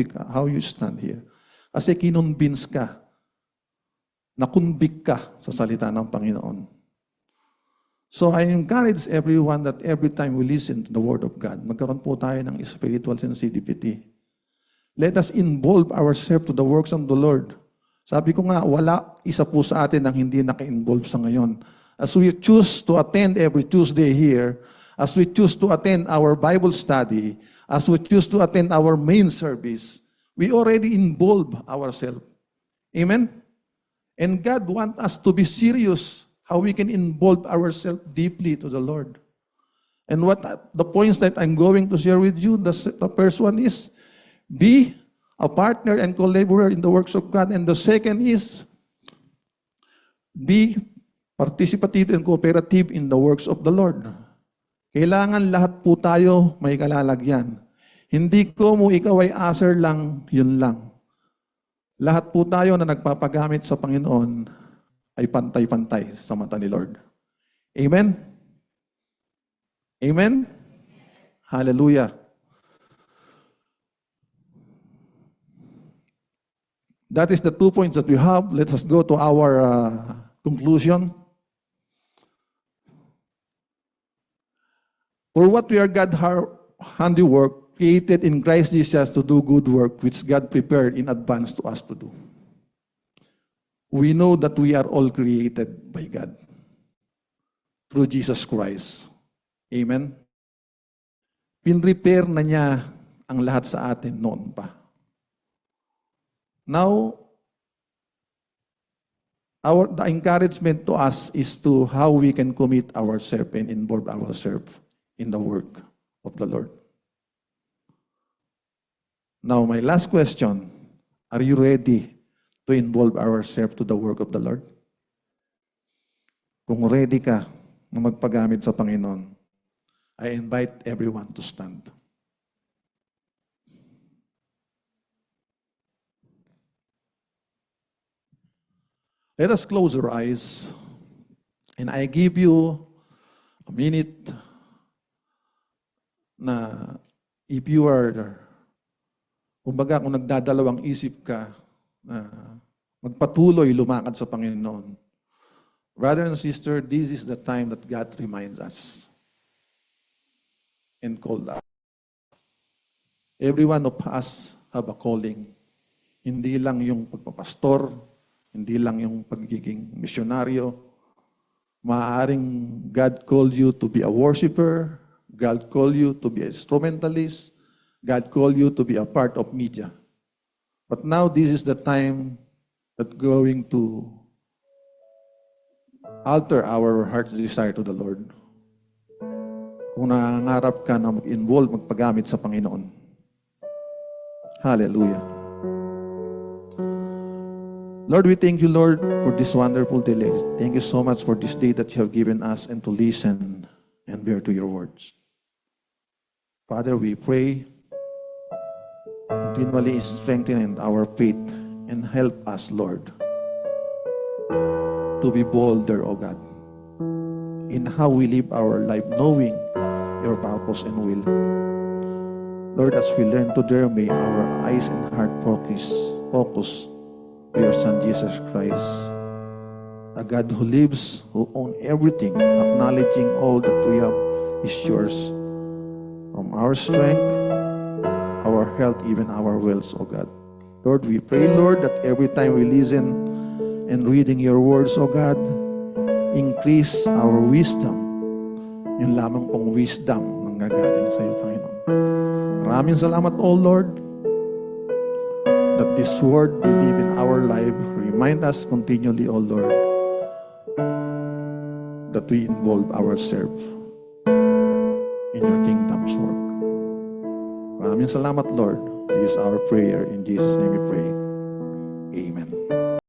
stand here. Kasi kinonvince ka, nakunbik ka sa salita ng Panginoon. So I encourage everyone that every time we listen to the Word of God, magkaroon po tayo ng spiritual sensitivity. Let us involve ourselves to the works of the Lord. Sabi ko nga, wala isa po sa atin ang hindi naka-involve sa ngayon. As we choose to attend every Tuesday here, as we choose to attend our Bible study, as we choose to attend our main service, we already involve ourselves. Amen? And God wants us to be serious how we can involve ourselves deeply to the Lord. And what the points that I'm going to share with you, the first one is, be a partner and collaborator in the works of God. And the second is, be participative and cooperative in the works of the Lord. Kailangan lahat po tayo may kalalagyan. Hindi ko mo ikaw ay aser lang, yun lang. Lahat po tayo na nagpapagamit sa Panginoon ay pantay-pantay sa mata ni Lord. Amen? Amen? Hallelujah. That is the 2 points that we have. Let us go to our conclusion. For what we are God's handiwork, created in Christ Jesus to do good work, which God prepared in advance to us to do. We know that we are all created by God through Jesus Christ. Amen? Pinrepair na niya ang lahat sa atin noon pa. Now, the encouragement to us is to how we can commit ourselves and involve ourselves in the work of the Lord. Now, my last question, are you ready to involve ourselves to the work of the Lord? Kung ready ka na magpagamit sa Panginoon, I invite everyone to stand. Let us close our eyes, and I give you a minute na if you are, kumbaga kung nagdadalawang isip ka na magpatuloy lumakad sa Panginoon. Brother and sister, this is the time that God reminds us and called us. Every one of us have a calling. Hindi lang yung pagpapastor, hindi lang yung pagiging misyonaryo. Maaaring God called you to be a worshiper, God called you to be an instrumentalist, God called you to be a part of media. But now this is the time that going to alter our heart's desire to the Lord. Kung nangangarap ka na mag-involve, magpagamit sa Panginoon. Hallelujah. Lord, we thank you, Lord, for this wonderful day. Thank you so much for this day that you have given us and to listen and bear to your words. Father, we pray, continually strengthen our faith and help us, Lord, to be bolder, O God, in how we live our life, knowing your purpose and will. Lord, as we learn today, may our eyes and heart focus to your Son, Jesus Christ, a God who lives, who owns everything, acknowledging all that we have is yours. from our strength, our health, even our wills, O God. Lord, we pray, Lord, that every time we listen and reading your words, O God, increase our wisdom. Yung lamang pong wisdom na gagaling sa iyo, Panginoon. Maraming salamat, O Lord, that this word we live in our life. Remind us continually, O Lord, that we involve ourselves in your kingdom's work. Maraming salamat, Lord. This is our prayer. In Jesus' name we pray. Amen.